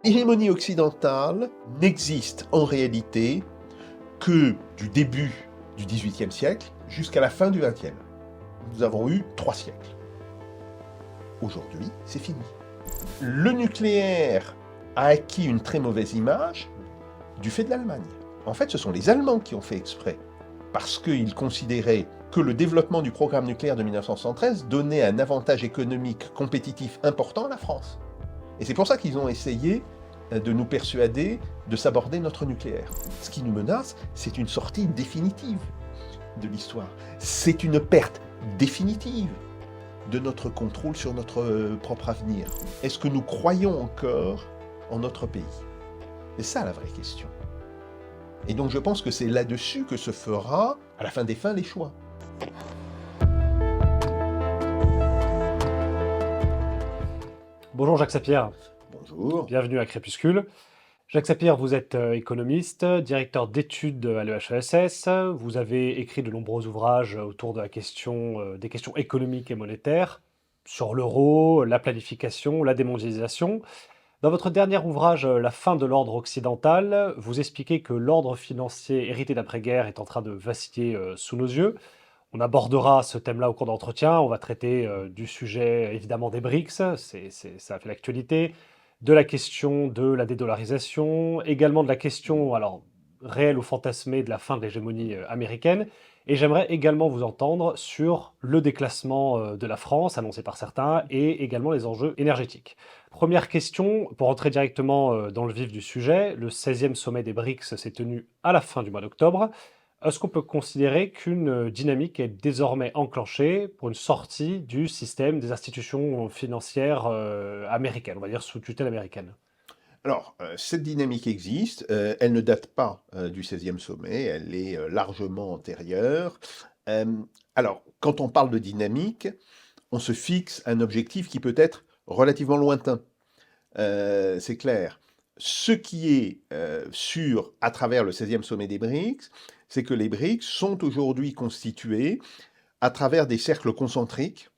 L'hégémonie occidentale n'existe en réalité que du début du XVIIIe siècle jusqu'à la fin du XXe. Nous avons eu 3 siècles. Aujourd'hui, c'est fini. Le nucléaire a acquis une très mauvaise image du fait de l'Allemagne. En fait, ce sont les Allemands qui ont fait exprès, parce qu'ils considéraient que le développement du programme nucléaire de 1973 donnait un avantage économique compétitif important à la France. Et c'est pour ça qu'ils ont essayé de nous persuader de s'aborder notre nucléaire. Ce qui nous menace, c'est une sortie définitive de l'histoire. C'est une perte définitive de notre contrôle sur notre propre avenir. Est-ce que nous croyons encore en notre pays? C'est ça la vraie question. Et donc je pense que c'est là-dessus que se fera, à la fin des fins, les choix. Bonjour Jacques Sapir. Bonjour. Bienvenue à Crépuscule. Jacques Sapir, vous êtes économiste, directeur d'études à l'EHESS. Vous avez écrit de nombreux ouvrages autour de la question, des questions économiques et monétaires, sur l'euro, la planification, la démondialisation. Dans votre dernier ouvrage, La fin de l'ordre occidental, vous expliquez que l'ordre financier hérité d'après-guerre est en train de vaciller sous nos yeux. On abordera ce thème-là au cours d'entretien. On va traiter du sujet, évidemment, des BRICS, ça a fait l'actualité, de la question de la dédollarisation, également de la question, alors, réelle ou fantasmée, de la fin de l'hégémonie américaine. Et j'aimerais également vous entendre sur le déclassement de la France, annoncé par certains, et également les enjeux énergétiques. Première question, pour entrer directement dans le vif du sujet, le 16e sommet des BRICS s'est tenu à la fin du mois d'octobre. Est-ce qu'on peut considérer qu'une dynamique est désormais enclenchée pour une sortie du système des institutions financières américaines, on va dire sous tutelle américaine? Alors, cette dynamique existe, elle ne date pas du 16e sommet, elle est largement antérieure. Alors, quand on parle de dynamique, on se fixe un objectif qui peut être relativement lointain. C'est clair. Ce qui est sûr à travers le 16e sommet des BRICS, c'est que les BRICS sont aujourd'hui constitués à travers des cercles concentriques.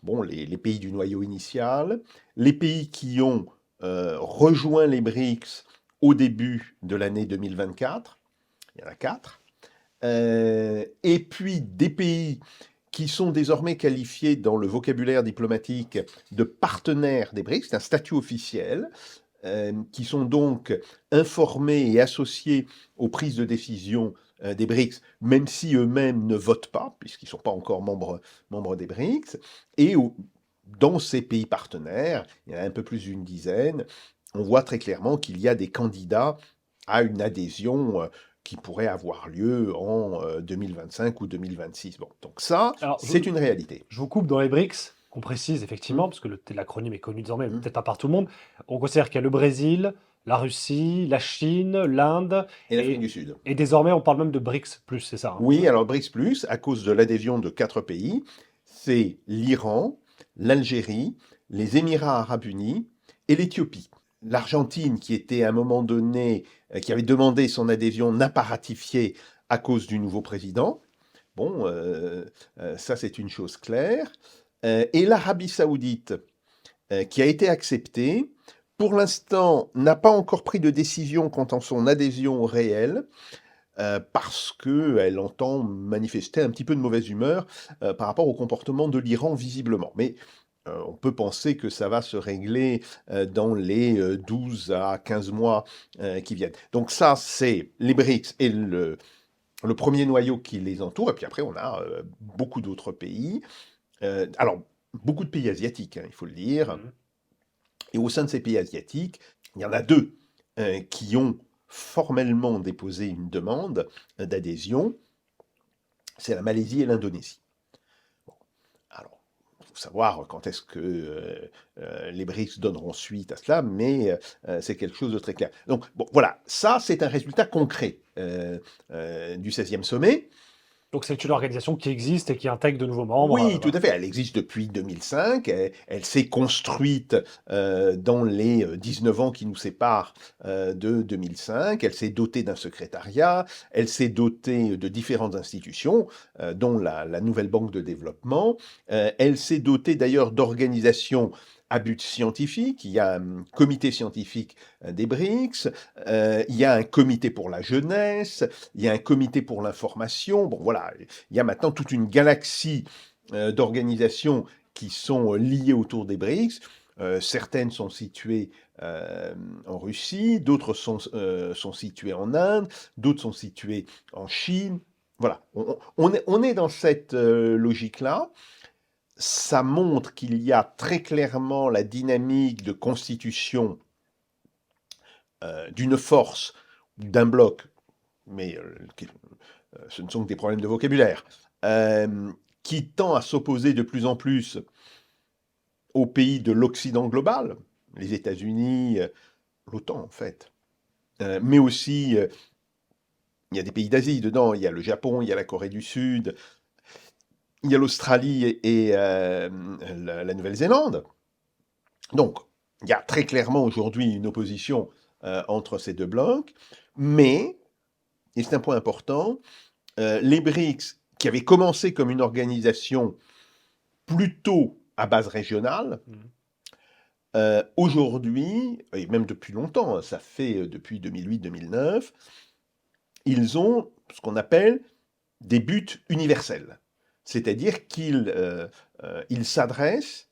Bon, les pays du noyau initial, les pays qui ont rejoint les BRICS au début de l'année 2024, il y en a 4, et puis des pays qui sont désormais qualifiés dans le vocabulaire diplomatique de partenaires des BRICS, c'est un statut officiel, qui sont donc informés et associés aux prises de décision des BRICS, même si eux-mêmes ne votent pas, puisqu'ils ne sont pas encore membres des BRICS. Et dans ces pays partenaires, il y en a un peu plus d'une dizaine, on voit très clairement qu'il y a des candidats à une adhésion qui pourrait avoir lieu en 2025 ou 2026. Bon, donc ça, Alors, c'est une réalité. Je vous coupe dans les BRICS, qu'on précise effectivement, parce que l'acronyme est connu désormais, peut-être pas par tout le monde. On considère qu'il y a le Brésil, la Russie, la Chine, l'Inde, Et l'Afrique du Sud. et désormais on parle même de BRICS+, c'est ça, hein? Oui, alors BRICS+, à cause de l'adhésion de 4 pays, c'est l'Iran, l'Algérie, les Émirats arabes unis et l'Éthiopie. L'Argentine, qui était à un moment donné, qui avait demandé son adhésion, n'a pas ratifié à cause du nouveau président. Bon, ça c'est une chose claire. Et l'Arabie saoudite, qui a été acceptée, pour l'instant n'a pas encore pris de décision quant à son adhésion réelle, parce qu'elle entend manifester un petit peu de mauvaise humeur par rapport au comportement de l'Iran visiblement. Mais on peut penser que ça va se régler dans les 12 à 15 mois qui viennent. Donc ça, c'est les BRICS et le premier noyau qui les entoure, et puis après on a beaucoup d'autres pays. Alors, beaucoup de pays asiatiques, hein, il faut le dire. Et au sein de ces pays asiatiques, il y en a 2 qui ont formellement déposé une demande d'adhésion, c'est la Malaisie et l'Indonésie. Bon. Alors, il faut savoir quand est-ce que les BRICS donneront suite à cela, mais c'est quelque chose de très clair. Donc, bon, voilà, ça c'est un résultat concret du 16e sommet. Donc c'est une organisation qui existe et qui intègre de nouveaux membres. Oui, tout à fait. Elle existe depuis 2005. Elle s'est construite dans les 19 ans qui nous séparent de 2005. Elle s'est dotée d'un secrétariat. Elle s'est dotée de différentes institutions, dont la Nouvelle Banque de Développement. Elle s'est dotée d'ailleurs d'organisations à but scientifique, il y a un comité scientifique des BRICS, il y a un comité pour la jeunesse, il y a un comité pour l'information. Bon, voilà, il y a maintenant toute une galaxie d'organisations qui sont liées autour des BRICS. Certaines sont situées en Russie, d'autres sont situées en Inde, d'autres sont situées en Chine. Voilà, on est dans cette logique-là. Ça montre qu'il y a très clairement la dynamique de constitution d'une force, d'un bloc, mais ce ne sont que des problèmes de vocabulaire, qui tend à s'opposer de plus en plus aux pays de l'Occident global, les États-Unis, l'OTAN en fait, mais aussi il y a des pays d'Asie dedans, il y a le Japon, il y a la Corée du Sud, il y a l'Australie et la Nouvelle-Zélande. Donc, il y a très clairement aujourd'hui une opposition entre ces deux blocs, mais, et c'est un point important, les BRICS, qui avaient commencé comme une organisation plutôt à base régionale, aujourd'hui, et même depuis longtemps, ça fait depuis 2008-2009, ils ont ce qu'on appelle des buts universels. C'est-à-dire qu'ils s'adressent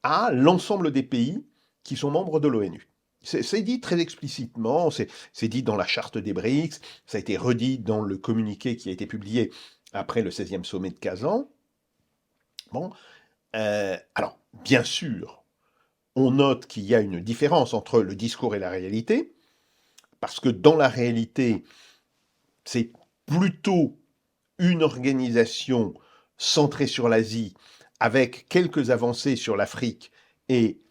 à l'ensemble des pays qui sont membres de l'ONU. C'est dit très explicitement, c'est dit dans la charte des BRICS, ça a été redit dans le communiqué qui a été publié après le 16e sommet de Kazan. Bon, alors, bien sûr, on note qu'il y a une différence entre le discours et la réalité, parce que dans la réalité, c'est plutôt une organisation centrée sur l'Asie, avec quelques avancées sur l'Afrique et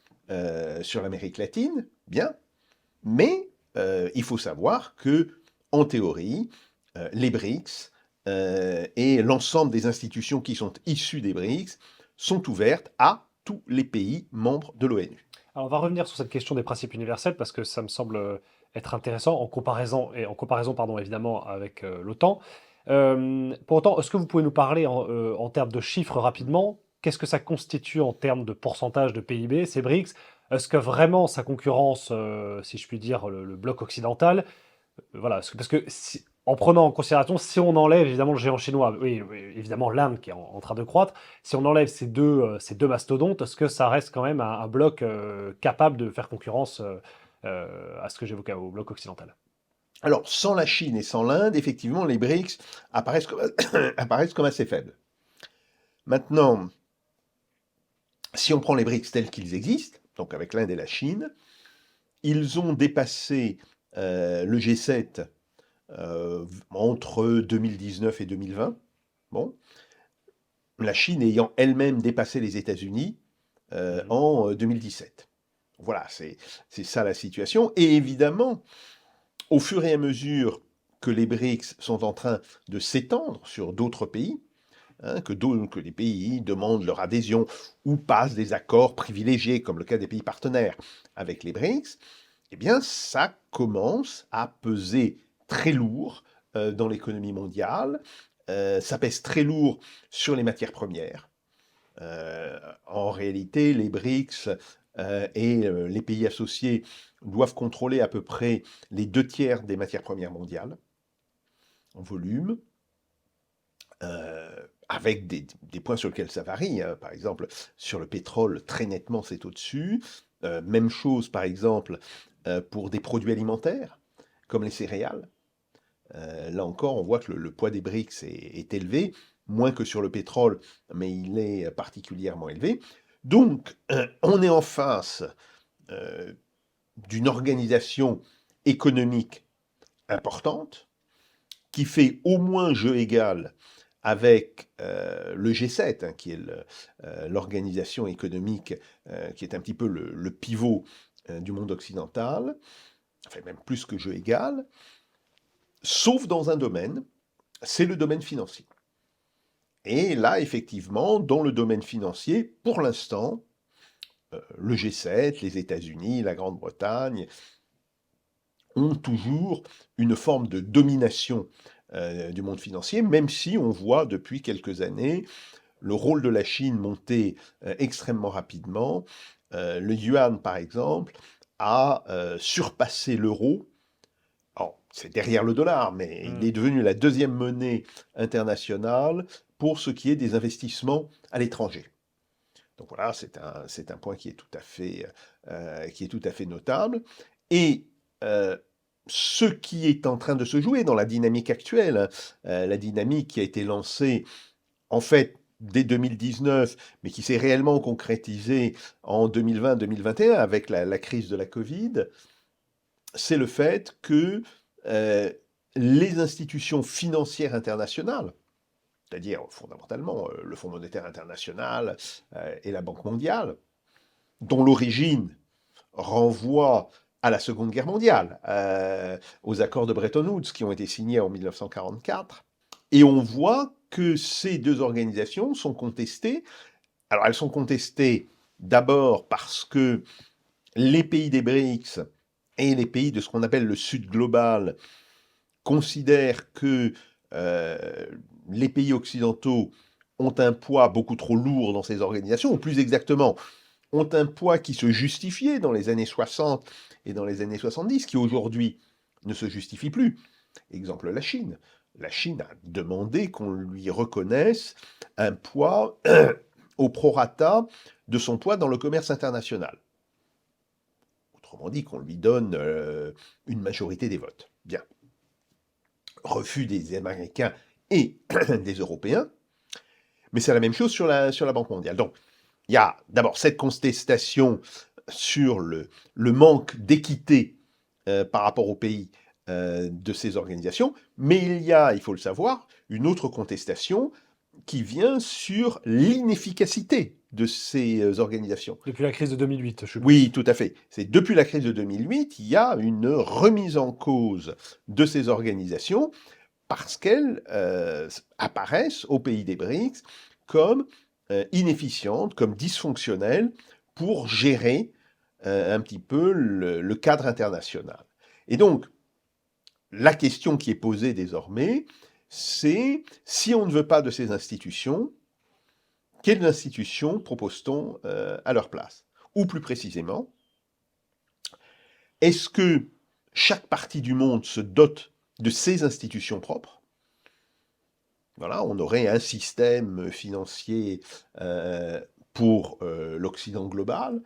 sur l'Amérique latine, bien, mais il faut savoir que, en théorie, les BRICS et l'ensemble des institutions qui sont issues des BRICS sont ouvertes à tous les pays membres de l'ONU. Alors, on va revenir sur cette question des principes universels parce que ça me semble être intéressant en comparaison, pardon, évidemment avec l'OTAN. Pour autant, est-ce que vous pouvez nous parler en termes de chiffres rapidement? Qu'est-ce que ça constitue en termes de pourcentage de PIB, ces BRICS? Est-ce que vraiment ça concurrence, si je puis dire, le bloc occidental? Voilà, parce que en prenant en considération, si on enlève évidemment le géant chinois, oui, oui, évidemment l'Inde qui est en train de croître, si on enlève ces deux mastodontes, est-ce que ça reste quand même un bloc capable de faire concurrence à ce que j'évoquais, au bloc occidental? Alors, sans la Chine et sans l'Inde, effectivement, les BRICS apparaissent comme, apparaissent comme assez faibles. Maintenant, si on prend les BRICS tels qu'ils existent, donc avec l'Inde et la Chine, ils ont dépassé le G7 entre 2019 et 2020. Bon, la Chine ayant elle-même dépassé les États-Unis en 2017. Voilà, c'est ça la situation. Et évidemment, au fur et à mesure que les BRICS sont en train de s'étendre sur d'autres pays, que les pays demandent leur adhésion ou passent des accords privilégiés, comme le cas des pays partenaires avec les BRICS, eh bien, ça commence à peser très lourd dans l'économie mondiale. Ça pèse très lourd sur les matières premières. En réalité, les BRICS et les pays associés doivent contrôler à peu près les 2 tiers des matières premières mondiales en volume, avec des points sur lesquels ça varie. Par exemple, sur le pétrole, très nettement, c'est au-dessus. Même chose, par exemple, pour des produits alimentaires, comme les céréales. Là encore, on voit que le poids des BRICS est élevé, moins que sur le pétrole, mais il est particulièrement élevé. Donc, on est en face d'une organisation économique importante, qui fait au moins jeu égal avec le G7, qui est l'organisation économique qui est un petit peu le pivot du monde occidental, enfin même plus que jeu égal, sauf dans un domaine, c'est le domaine financier. Et là, effectivement, dans le domaine financier, pour l'instant, le G7, les États-Unis, la Grande-Bretagne ont toujours une forme de domination du monde financier, même si on voit depuis quelques années le rôle de la Chine montait extrêmement rapidement. Le yuan, par exemple, a surpassé l'euro. Alors, c'est derrière le dollar, mais il Hmm. est devenu la deuxième monnaie internationale pour ce qui est des investissements à l'étranger. Donc voilà, c'est un point qui est tout à fait notable. Et ce qui est en train de se jouer dans la dynamique actuelle, hein, la dynamique qui a été lancée en fait dès 2019, mais qui s'est réellement concrétisée en 2020-2021 avec la crise de la Covid, c'est le fait que euh, les institutions financières internationales, c'est-à-dire fondamentalement le Fonds monétaire international et la Banque mondiale, dont l'origine renvoie à la Seconde Guerre mondiale, aux accords de Bretton Woods qui ont été signés en 1944. Et on voit que ces deux organisations sont contestées. Alors elles sont contestées d'abord parce que les pays des BRICS et les pays de ce qu'on appelle le Sud global considèrent que euh, les pays occidentaux ont un poids beaucoup trop lourd dans ces organisations, ou plus exactement, ont un poids qui se justifiait dans les années 60 et dans les années 70, qui aujourd'hui ne se justifie plus. Exemple, la Chine. La Chine a demandé qu'on lui reconnaisse un poids au prorata de son poids dans le commerce international. Autrement dit, qu'on lui donne une majorité des votes. Bien. Refus des Américains et des Européens, mais c'est la même chose sur la Banque mondiale. Donc, il y a d'abord cette contestation sur le manque d'équité par rapport aux pays de ces organisations, mais il y a, il faut le savoir, une autre contestation qui vient sur l'inefficacité de ces organisations. Depuis la crise de 2008, je Oui, suppose. tout à fait. C'est depuis la crise de 2008, il y a une remise en cause de ces organisations parce qu'elles apparaissent au pays des BRICS comme inefficientes, comme dysfonctionnelles pour gérer un petit peu le cadre international. Et donc, la question qui est posée désormais, c'est si on ne veut pas de ces institutions, quelles institutions propose-t-on à leur place? Ou plus précisément, est-ce que chaque partie du monde se dote de ses institutions propres? Voilà, on aurait un système financier pour l'Occident global,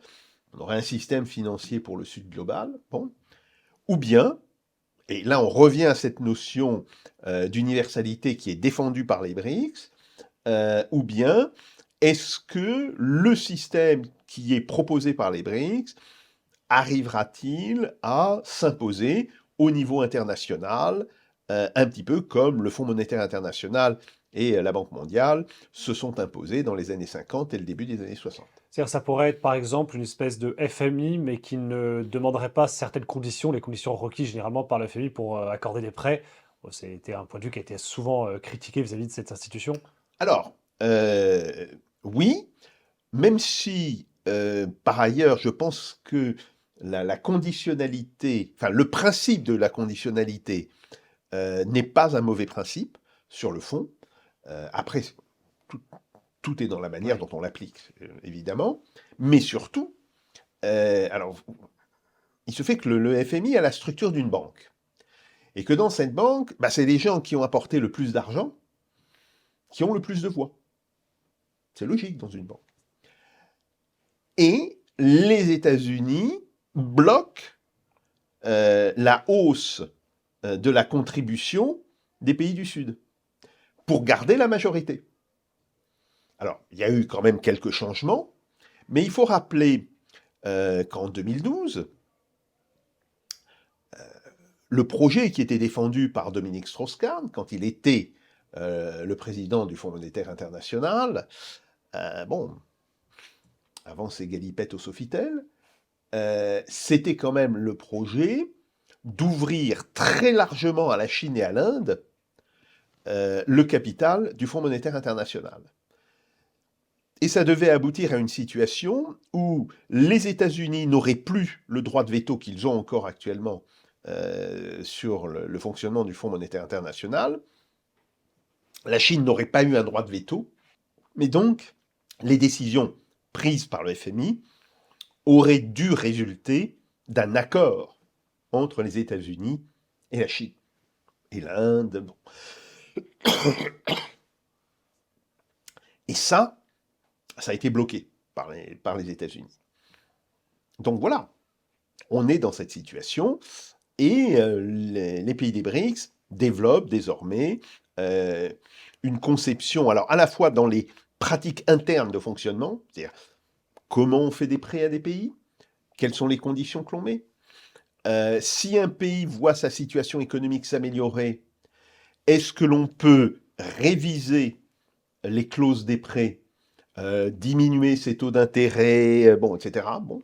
on aurait un système financier pour le Sud global, bon. Ou bien, et là on revient à cette notion d'universalité qui est défendue par les BRICS, ou bien est-ce que le système qui est proposé par les BRICS arrivera-t-il à s'imposer au niveau international, un petit peu comme le Fonds monétaire international et la Banque mondiale se sont imposés dans les années 50 et le début des années 60. C'est-à-dire ça pourrait être par exemple une espèce de FMI, mais qui ne demanderait pas certaines conditions, les conditions requises généralement par le FMI pour accorder des prêts. Bon, c'était un point de vue qui a été souvent critiqué vis-à-vis de cette institution. Alors, oui, même si par ailleurs je pense que la conditionnalité, enfin le principe de la conditionnalité n'est pas un mauvais principe sur le fond. Après, tout, tout est dans la manière Oui. dont on l'applique, évidemment. Mais surtout, alors, il se fait que le FMI a la structure d'une banque. Et que dans cette banque, bah, c'est les gens qui ont apporté le plus d'argent qui ont le plus de voix. C'est logique dans une banque. Et les États-Unis bloquent la hausse de la contribution des pays du Sud pour garder la majorité. Alors, il y a eu quand même quelques changements, mais il faut rappeler qu'en 2012, le projet qui était défendu par Dominique Strauss-Kahn, quand il était le président du Fonds monétaire international, bon, avant ses galipettes au Sofitel, c'était quand même le projet d'ouvrir très largement à la Chine et à l'Inde le capital du Fonds monétaire international. Et ça devait aboutir à une situation où les États-Unis n'auraient plus le droit de veto qu'ils ont encore actuellement sur le fonctionnement du Fonds monétaire international. La Chine n'aurait pas eu un droit de veto. Mais donc, les décisions prises par le FMI auraient dû résulter d'un accord entre les États-Unis et la Chine et l'Inde. Bon. Et ça a été bloqué par les États-Unis. Donc voilà, on est dans cette situation et les pays des BRICS développent désormais une conception, alors à la fois dans les pratiques internes de fonctionnement, c'est-à-dire comment on fait des prêts à des pays, quelles sont les conditions que l'on met. Si un pays voit sa situation économique s'améliorer, est-ce que l'on peut réviser les clauses des prêts, diminuer ses taux d'intérêt, bon, etc. Bon.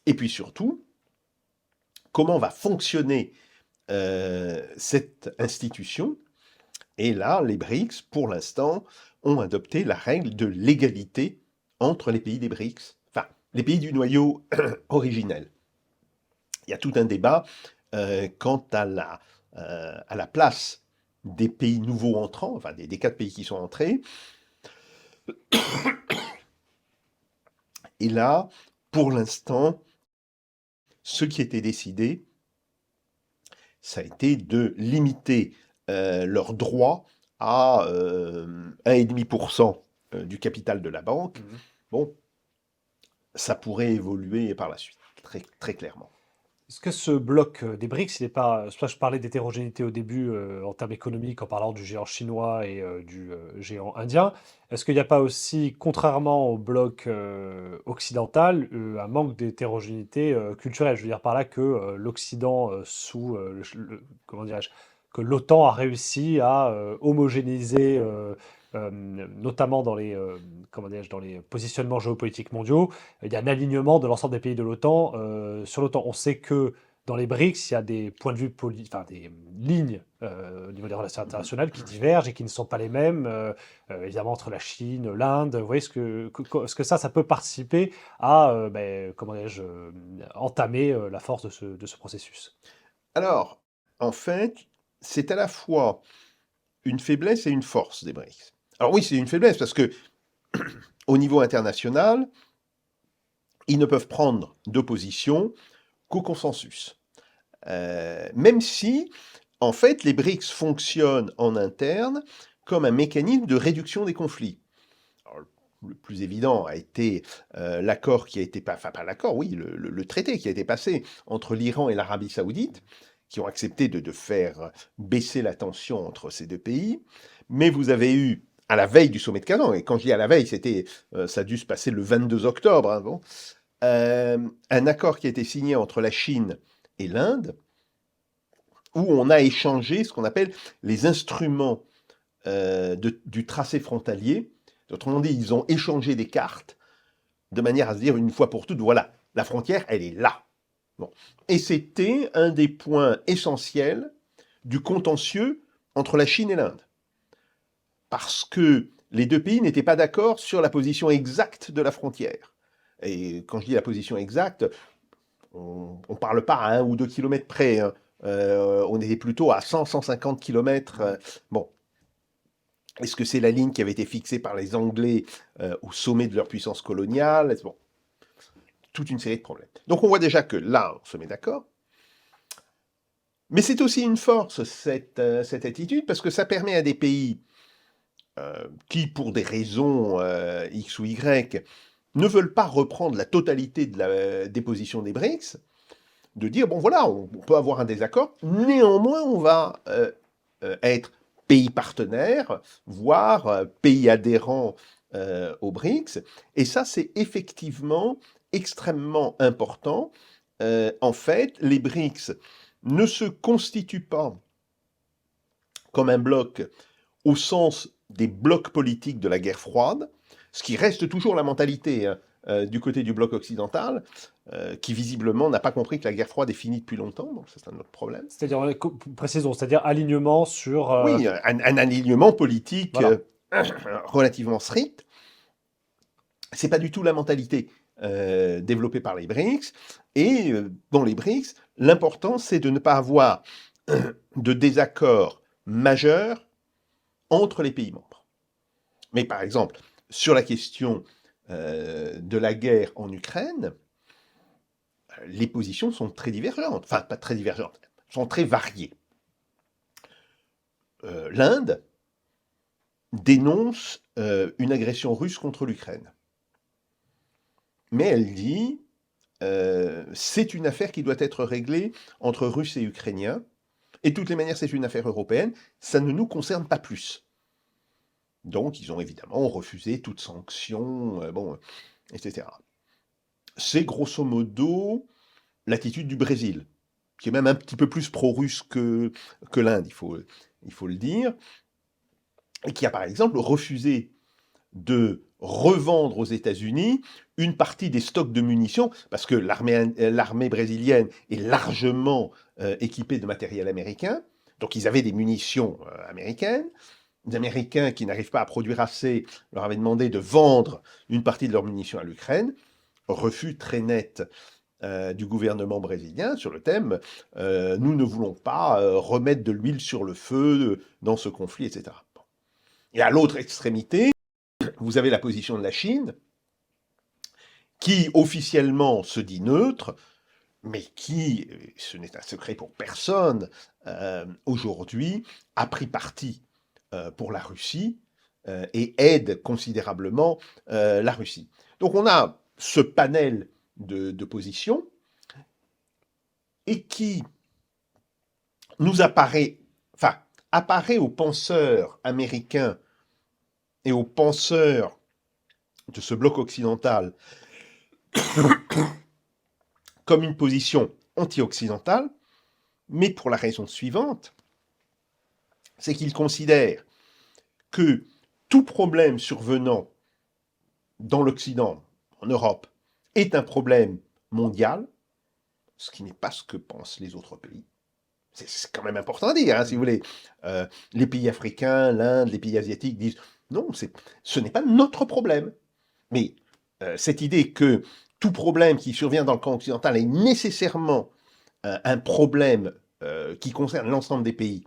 Et puis surtout, comment va fonctionner cette institution? Et là, les BRICS, pour l'instant, ont adopté la règle de l'égalité entre les pays des BRICS, enfin, les pays du noyau originel. Il y a tout un débat quant à la place des pays nouveaux entrants, enfin des 4 pays qui sont entrés. Et là, pour l'instant, ce qui était décidé, ça a été de limiter leurs droits à 1,5% du capital de la banque. Mhm. Bon, ça pourrait évoluer par la suite, très, très clairement. Est-ce que ce bloc des BRICS, il n'est pas. C'est pour ça que je parlais d'hétérogénéité au début en termes économiques, en parlant du géant chinois et du géant indien. Est-ce qu'il n'y a pas aussi, contrairement au bloc occidental, un manque d'hétérogénéité culturelle? Je veux dire par là que l'Occident, sous comment dirais-je, que l'OTAN a réussi à homogénéiser, notamment dans les, comment dirais-je, dans les positionnements géopolitiques mondiaux. Il y a un alignement de l'ensemble des pays de l'OTAN sur l'OTAN. On sait que dans les BRICS, il y a des points de vue enfin, des lignes au niveau des relations internationales qui divergent et qui ne sont pas les mêmes, évidemment entre la Chine, l'Inde. Vous voyez ce que ça peut participer à, comment dirais-je, entamer la force de ce processus. Alors, en fait, c'est à la fois une faiblesse et une force des BRICS. Alors oui, c'est une faiblesse parce que au niveau international, ils ne peuvent prendre de position qu'au consensus. Même si, en fait, les BRICS fonctionnent en interne comme un mécanisme de réduction des conflits. Alors, le plus évident a été l'accord qui a été, enfin pas l'accord, oui, le traité qui a été passé entre l'Iran et l'Arabie Saoudite, qui ont accepté de faire baisser la tension entre ces deux pays. Mais vous avez eu, à la veille du sommet de Kazan, et quand je dis à la veille, ça a dû se passer le 22 octobre, hein, bon, un accord qui a été signé entre la Chine et l'Inde, où on a échangé ce qu'on appelle les instruments du tracé frontalier. Autrement dit, ils ont échangé des cartes de manière à se dire une fois pour toutes, voilà, la frontière, elle est là. Bon. Et c'était un des points essentiels du contentieux entre la Chine et l'Inde. Parce que les deux pays n'étaient pas d'accord sur la position exacte de la frontière. Et quand je dis la position exacte, on ne parle pas à 1 ou 2 kilomètres près. Hein. On était plutôt à 100-150 kilomètres. Bon. Est-ce que c'est la ligne qui avait été fixée par les Anglais au sommet de leur puissance coloniale? Bon. Toute une série de problèmes. Donc on voit déjà que là, on se met d'accord. Mais c'est aussi une force, cette attitude, parce que ça permet à des pays qui, pour des raisons X ou Y, ne veulent pas reprendre la totalité des positions des BRICS, de dire, bon voilà, on peut avoir un désaccord, néanmoins on va être pays partenaire, voire pays adhérent aux BRICS, et ça c'est effectivement extrêmement important. En fait, les BRICS ne se constituent pas comme un bloc au sens des blocs politiques de la guerre froide, ce qui reste toujours la mentalité du côté du bloc occidental, qui visiblement n'a pas compris que la guerre froide est finie depuis longtemps, donc ça, c'est un autre problème. C'est-à-dire, précisons, c'est-à-dire alignement sur. Oui, un alignement politique Voilà. relativement strict. C'est pas du tout la mentalité développée par les BRICS. Et dans les BRICS, l'important, c'est de ne pas avoir de désaccord majeur entre les pays membres. Mais par exemple, sur la question de la guerre en Ukraine, les positions sont très divergentes. Enfin, pas très divergentes, sont très variées. L'Inde dénonce une agression russe contre l'Ukraine. Mais elle dit, c'est une affaire qui doit être réglée entre Russes et Ukrainiens, et de toutes les manières, c'est une affaire européenne, ça ne nous concerne pas plus. Donc, ils ont évidemment refusé toute sanction, etc. C'est grosso modo l'attitude du Brésil, qui est même un petit peu plus pro-russe que l'Inde, il faut le dire, et qui a par exemple refusé de revendre aux États-Unis une partie des stocks de munitions, parce que l'armée brésilienne est largement équipée de matériel américain, donc ils avaient des munitions américaines. Les Américains qui n'arrivent pas à produire assez leur avaient demandé de vendre une partie de leurs munitions à l'Ukraine. Refus très net du gouvernement brésilien sur le thème nous ne voulons pas remettre de l'huile sur le feu dans ce conflit, etc. Bon. Et à l'autre extrémité, vous avez la position de la Chine, qui officiellement se dit neutre, mais qui, ce n'est un secret pour personne, aujourd'hui a pris parti pour la Russie et aide considérablement la Russie. Donc on a ce panel de positions et qui nous apparaît aux penseurs américains et aux penseurs de ce bloc occidental comme une position anti-occidentale, mais pour la raison suivante, c'est qu'ils considèrent que tout problème survenant dans l'Occident, en Europe, est un problème mondial, ce qui n'est pas ce que pensent les autres pays. C'est quand même important à dire, si vous voulez. Les pays africains, l'Inde, les pays asiatiques disent non, ce n'est pas notre problème. Mais cette idée que tout problème qui survient dans le camp occidental est nécessairement un problème qui concerne l'ensemble des pays,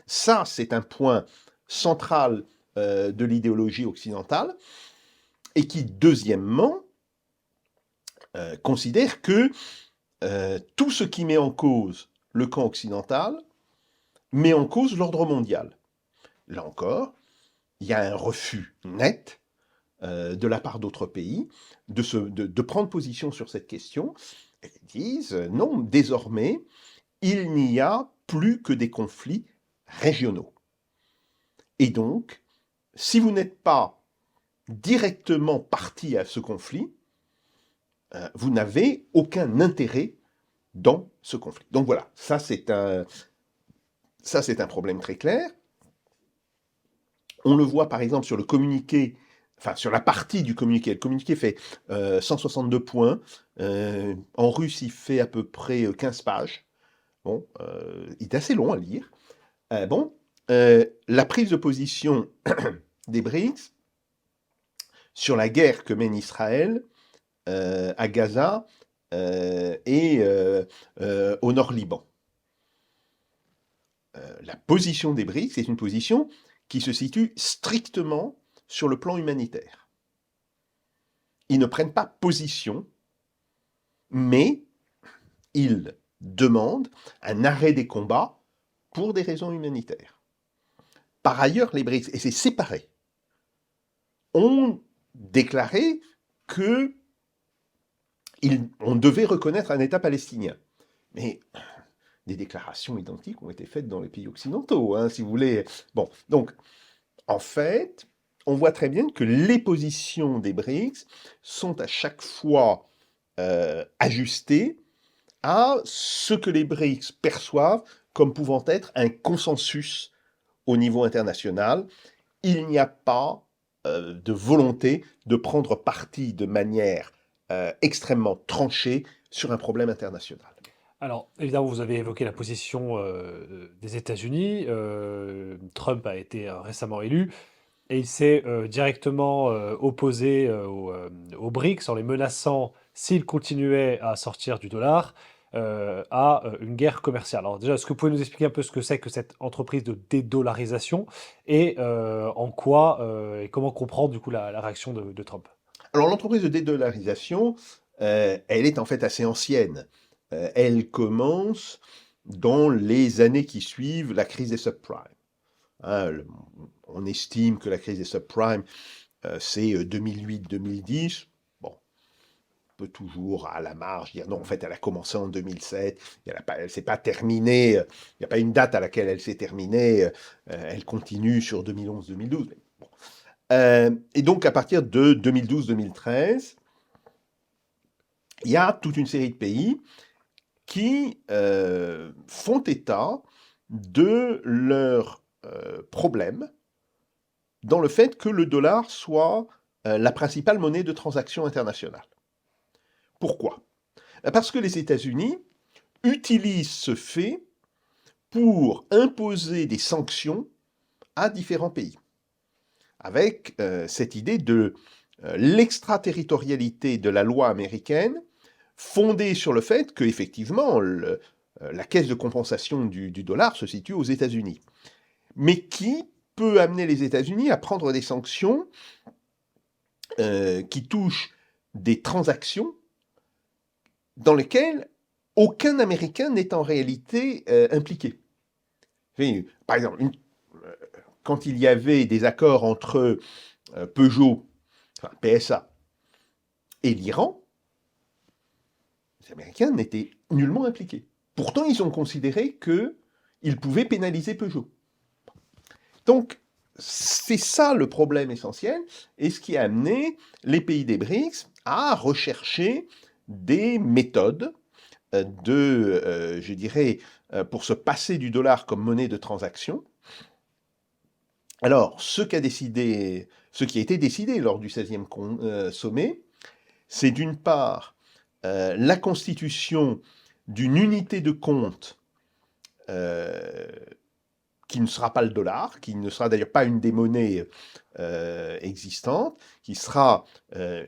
ça, c'est un point central de l'idéologie occidentale, et qui, deuxièmement, considère que tout ce qui met en cause le camp occidental met en cause l'ordre mondial. Là encore, il y a un refus net de la part d'autres pays de prendre position sur cette question. Ils disent non, désormais, il n'y a plus que des conflits régionaux. Et donc, si vous n'êtes pas directement parti à ce conflit, vous n'avez aucun intérêt dans ce conflit. Donc voilà, ça c'est un problème très clair. On le voit par exemple sur le communiqué, enfin sur la partie du communiqué. Le communiqué fait 162 points. En russe, il fait à peu près 15 pages. Bon, il est assez long à lire. La prise de position des BRICS sur la guerre que mène Israël à Gaza et au Nord-Liban. La position des BRICS est une position qui se situe strictement sur le plan humanitaire. Ils ne prennent pas position, mais ils demandent un arrêt des combats pour des raisons humanitaires. Par ailleurs, les BRICS, et c'est séparé, ont déclaré que on devait reconnaître un État palestinien. Mais des déclarations identiques ont été faites dans les pays occidentaux, si vous voulez. Bon, donc, en fait, on voit très bien que les positions des BRICS sont à chaque fois ajustées à ce que les BRICS perçoivent comme pouvant être un consensus au niveau international. Il n'y a pas de volonté de prendre parti de manière extrêmement tranchée sur un problème international. Alors, évidemment, vous avez évoqué la position des États-Unis. Trump a été récemment élu et il s'est directement opposé aux BRICS en les menaçant, s'ils continuaient à sortir du dollar, à une guerre commerciale. Alors déjà, est-ce que vous pouvez nous expliquer un peu ce que c'est que cette entreprise de dédollarisation et en quoi et comment comprendre du coup la réaction de Trump? Alors l'entreprise de dédollarisation, elle est en fait assez ancienne. Elle commence dans les années qui suivent la crise des subprimes. Hein, on estime que la crise des subprimes, c'est 2008-2010. Bon, on peut toujours à la marge dire non, en fait, elle a commencé en 2007, elle ne s'est pas terminée, il n'y a pas une date à laquelle elle s'est terminée, elle continue sur 2011-2012. Bon. Et donc, à partir de 2012-2013, il y a toute une série de pays qui font état de leurs problèmes dans le fait que le dollar soit la principale monnaie de transaction internationale. Pourquoi? Parce que les États-Unis utilisent ce fait pour imposer des sanctions à différents pays, avec cette idée de l'extraterritorialité de la loi américaine, fondée sur le fait que, effectivement, la caisse de compensation du dollar se situe aux États-Unis. Mais qui peut amener les États-Unis à prendre des sanctions qui touchent des transactions dans lesquelles aucun Américain n'est en réalité impliqué. Par exemple, quand il y avait des accords entre Peugeot, enfin PSA, et l'Iran, les Américains n'étaient nullement impliqués. Pourtant, ils ont considéré qu'ils pouvaient pénaliser Peugeot. Donc, c'est ça le problème essentiel, et ce qui a amené les pays des BRICS à rechercher des méthodes je dirais, pour se passer du dollar comme monnaie de transaction. Alors, ce qui a été décidé lors du 16e sommet, c'est d'une part la constitution d'une unité de compte qui ne sera pas le dollar, qui ne sera d'ailleurs pas une des monnaies existantes, qui sera une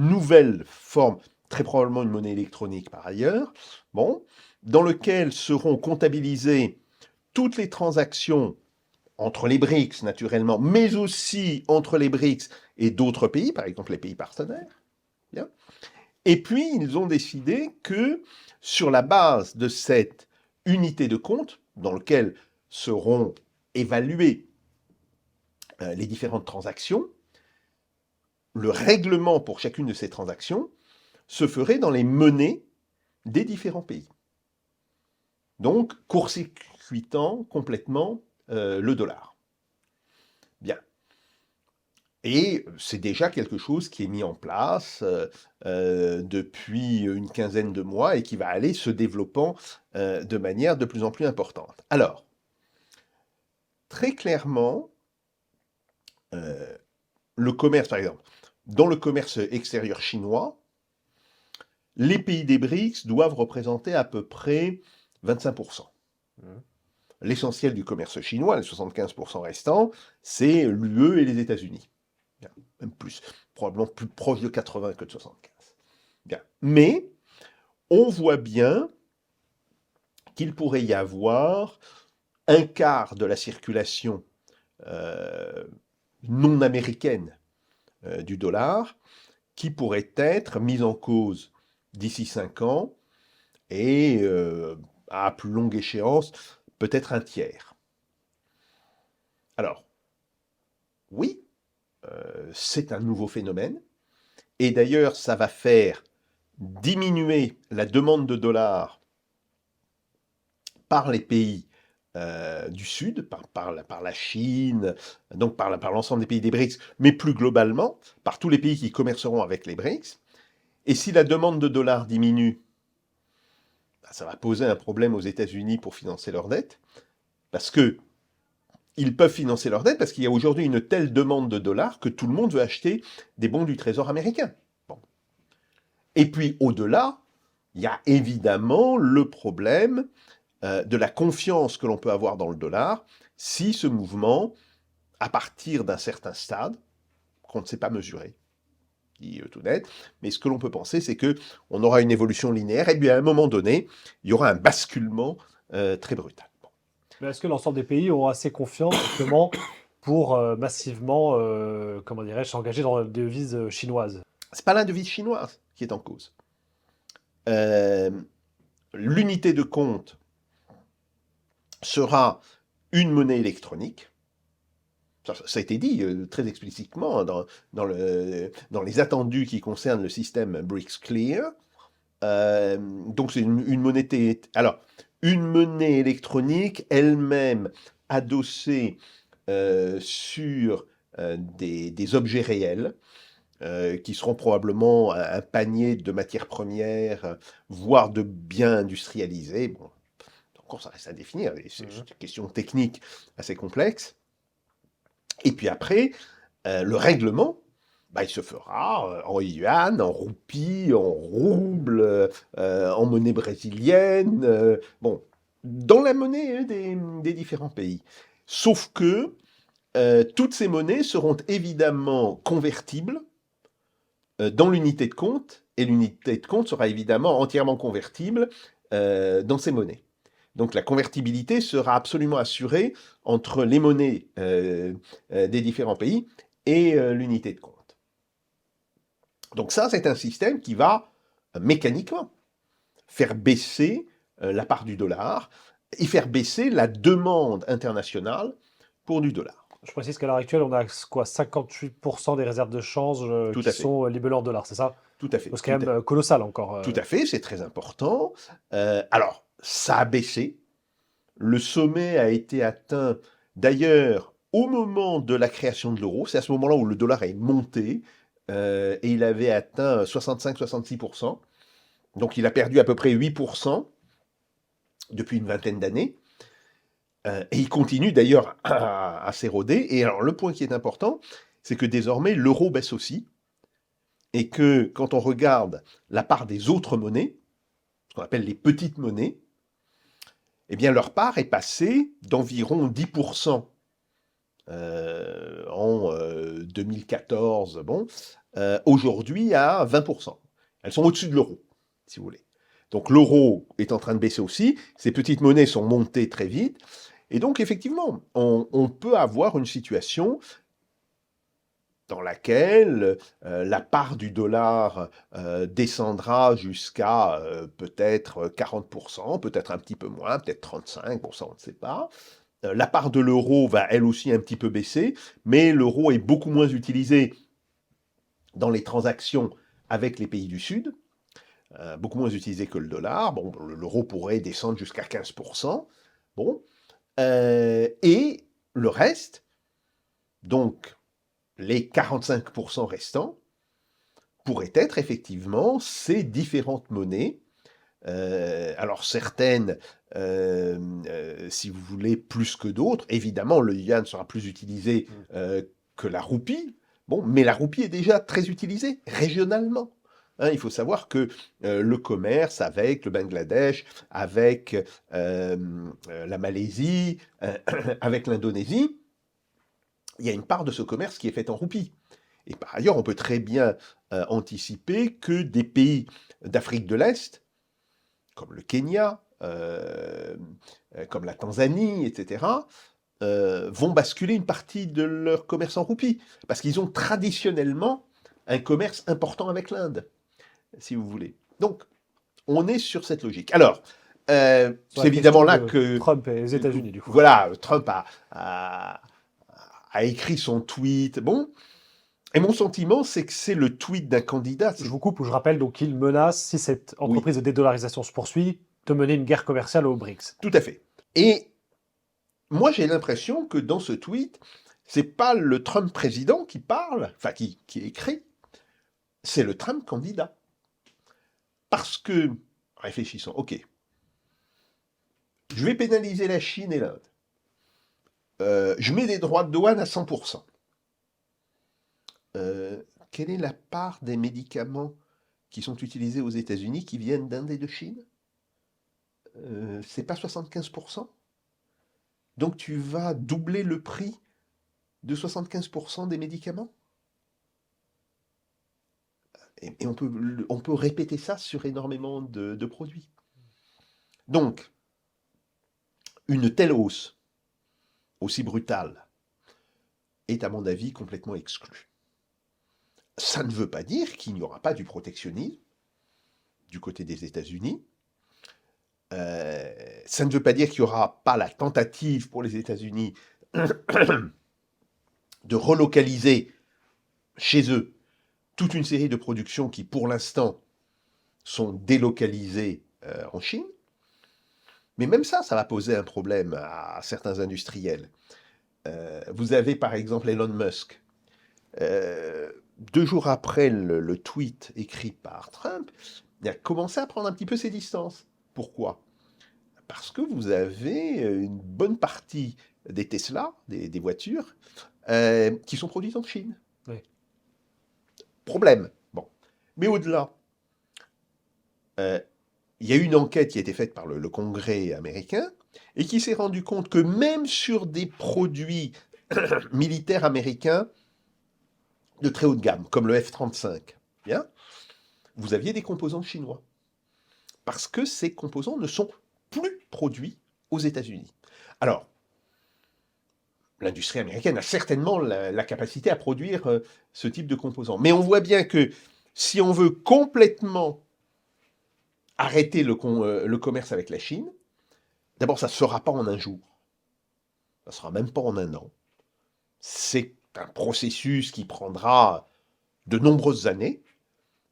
nouvelle forme, très probablement une monnaie électronique par ailleurs, bon, dans lequel seront comptabilisées toutes les transactions entre les BRICS naturellement, mais aussi entre les BRICS et d'autres pays, par exemple les pays partenaires. Bien. Et puis, ils ont décidé que sur la base de cette unité de compte, dans laquelle seront évaluées les différentes transactions, le règlement pour chacune de ces transactions se ferait dans les monnaies des différents pays. Donc, court-circuitant complètement le dollar. Bien. Et c'est déjà quelque chose qui est mis en place depuis une quinzaine de mois et qui va aller se développant de manière de plus en plus importante. Alors, très clairement, le commerce, par exemple, dans le commerce extérieur chinois, les pays des BRICS doivent représenter à peu près 25%. L'essentiel du commerce chinois, les 75% restants, c'est l'UE et les États-Unis. Même plus, probablement plus proche de 80 que de 75. Bien. Mais on voit bien qu'il pourrait y avoir un quart de la circulation non américaine du dollar qui pourrait être mise en cause d'ici 5 ans et à plus longue échéance, peut-être un tiers. Alors, oui, c'est un nouveau phénomène, et d'ailleurs, ça va faire diminuer la demande de dollars par les pays du Sud, par la Chine, donc par l'ensemble des pays des BRICS, mais plus globalement, par tous les pays qui commerceront avec les BRICS. Et si la demande de dollars diminue, ça va poser un problème aux États-Unis pour financer leur dette, parce que ils peuvent financer leur dette parce qu'il y a aujourd'hui une telle demande de dollars que tout le monde veut acheter des bons du Trésor américain. Bon. Et puis au-delà, il y a évidemment le problème de la confiance que l'on peut avoir dans le dollar si ce mouvement, à partir d'un certain stade, qu'on ne sait pas mesurer, dit tout net, mais ce que l'on peut penser, c'est que on aura une évolution linéaire, et bien à un moment donné, il y aura un basculement très brutal. Bon. Mais est-ce que l'ensemble des pays ont assez confiance, justement, pour massivement, comment dirais-je, s'engager dans la devise chinoise? C'est pas la devise chinoise qui est en cause. Euh, L'unité de compte sera une monnaie électronique. Ça a été dit très explicitement dans les attendus qui concernent le système BRICS Clear. Donc c'est une monnaie. Alors, une monnaie électronique elle-même adossée sur des objets réels, qui seront probablement un panier de matières premières, voire de biens industrialisés. Bon, encore ça reste à définir, c'est une question technique assez complexe. Et puis après, le règlement, bah, il se fera en yuan, en roupie, en rouble, en monnaie brésilienne, bon, dans la monnaie des différents pays. Sauf que toutes ces monnaies seront évidemment convertibles dans l'unité de compte, et l'unité de compte sera évidemment entièrement convertible dans ces monnaies. Donc la convertibilité sera absolument assurée entre les monnaies des différents pays et l'unité de compte. Donc ça, c'est un système qui va mécaniquement faire baisser la part du dollar et faire baisser la demande internationale pour du dollar. Je précise qu'à l'heure actuelle, on a quoi, 58% des réserves de change Tout qui à fait. sont libellées en dollars, c'est ça? Tout à fait. C'est quand même colossal encore. Tout à fait, c'est très important. Alors, ça a baissé. Le sommet a été atteint, d'ailleurs, au moment de la création de l'euro. C'est à ce moment-là où le dollar est monté, et il avait atteint 65-66%. Donc il a perdu à peu près 8% depuis une vingtaine d'années. Et il continue d'ailleurs à s'éroder. Et alors le point qui est important, c'est que désormais l'euro baisse aussi. Et que quand on regarde la part des autres monnaies, ce qu'on appelle les petites monnaies, eh bien leur part est passée d'environ 10% en 2014, bon, aujourd'hui à 20%. Elles sont au-dessus de l'euro, si vous voulez. Donc l'euro est en train de baisser aussi, ces petites monnaies sont montées très vite, et donc effectivement, on peut avoir une situation dans laquelle la part du dollar descendra jusqu'à peut-être 40%, peut-être un petit peu moins, peut-être 35%, on ne sait pas. La part de l'euro va elle aussi un petit peu baisser, mais l'euro est beaucoup moins utilisé dans les transactions avec les pays du Sud, beaucoup moins utilisé que le dollar. Bon, l'euro pourrait descendre jusqu'à 15%. Bon, et le reste, donc les 45% restants, pourraient être effectivement ces différentes monnaies. Alors certaines, si vous voulez, plus que d'autres. Évidemment, le yuan sera plus utilisé que la roupie. Bon, mais la roupie est déjà très utilisée régionalement. Hein, il faut savoir que le commerce avec le Bangladesh, avec la Malaisie, avec l'Indonésie, il y a une part de ce commerce qui est faite en roupie. Et par ailleurs, on peut très bien anticiper que des pays d'Afrique de l'Est, comme le Kenya, comme la Tanzanie, etc., vont basculer une partie de leur commerce en roupie, parce qu'ils ont traditionnellement un commerce important avec l'Inde, si vous voulez. Donc, on est sur cette logique. Alors, Sur c'est la évidemment question là de que... Trump et les États-Unis, du coup. Voilà, Trump a écrit son tweet. Bon, et mon sentiment, c'est que c'est le tweet d'un candidat. Je vous coupe, je rappelle donc qu'il menace, si cette Oui, entreprise de dédollarisation se poursuit, de mener une guerre commerciale aux BRICS. tout à fait. Et moi, j'ai l'impression que dans ce tweet, c'est pas le Trump président qui parle, enfin qui écrit, c'est le Trump candidat. Parce que, réfléchissons, ok, je vais pénaliser la Chine et l'Inde. Je mets des droits de douane à 100%. Quelle est la part des médicaments qui sont utilisés aux États-Unis qui viennent d'Inde et de Chine? C'est pas 75%? Donc tu vas doubler le prix, 75% des médicaments? Et on peut répéter ça sur énormément de produits. Donc, une telle hausse, aussi brutale, est à mon avis complètement exclue. Ça ne veut pas dire qu'il n'y aura pas du protectionnisme du côté des États-Unis. Ça ne veut pas dire qu'il n'y aura pas la tentative pour les États-Unis de relocaliser chez eux toute une série de productions qui, pour l'instant, sont délocalisées en Chine. Mais même ça va poser un problème à certains industriels. Vous avez par exemple Elon Musk. 2 jours après le tweet écrit par Trump, il a commencé à prendre un petit peu ses distances. Pourquoi? Parce que vous avez une bonne partie des Tesla, des voitures, qui sont produites en Chine. Oui. Problème. Bon. Mais au-delà, il y a eu une enquête qui a été faite par le Congrès américain et qui s'est rendu compte que même sur des produits militaires américains de très haut de gamme, comme le F-35, bien, vous aviez des composants chinois. Parce que ces composants ne sont plus produits aux États-Unis. Alors, l'industrie américaine a certainement la capacité à produire ce type de composants. Mais on voit bien que si on veut complètement arrêter le commerce avec la Chine, d'abord, ça ne se fera pas en un jour. Ça ne sera même pas en un an. C'est un processus qui prendra de nombreuses années.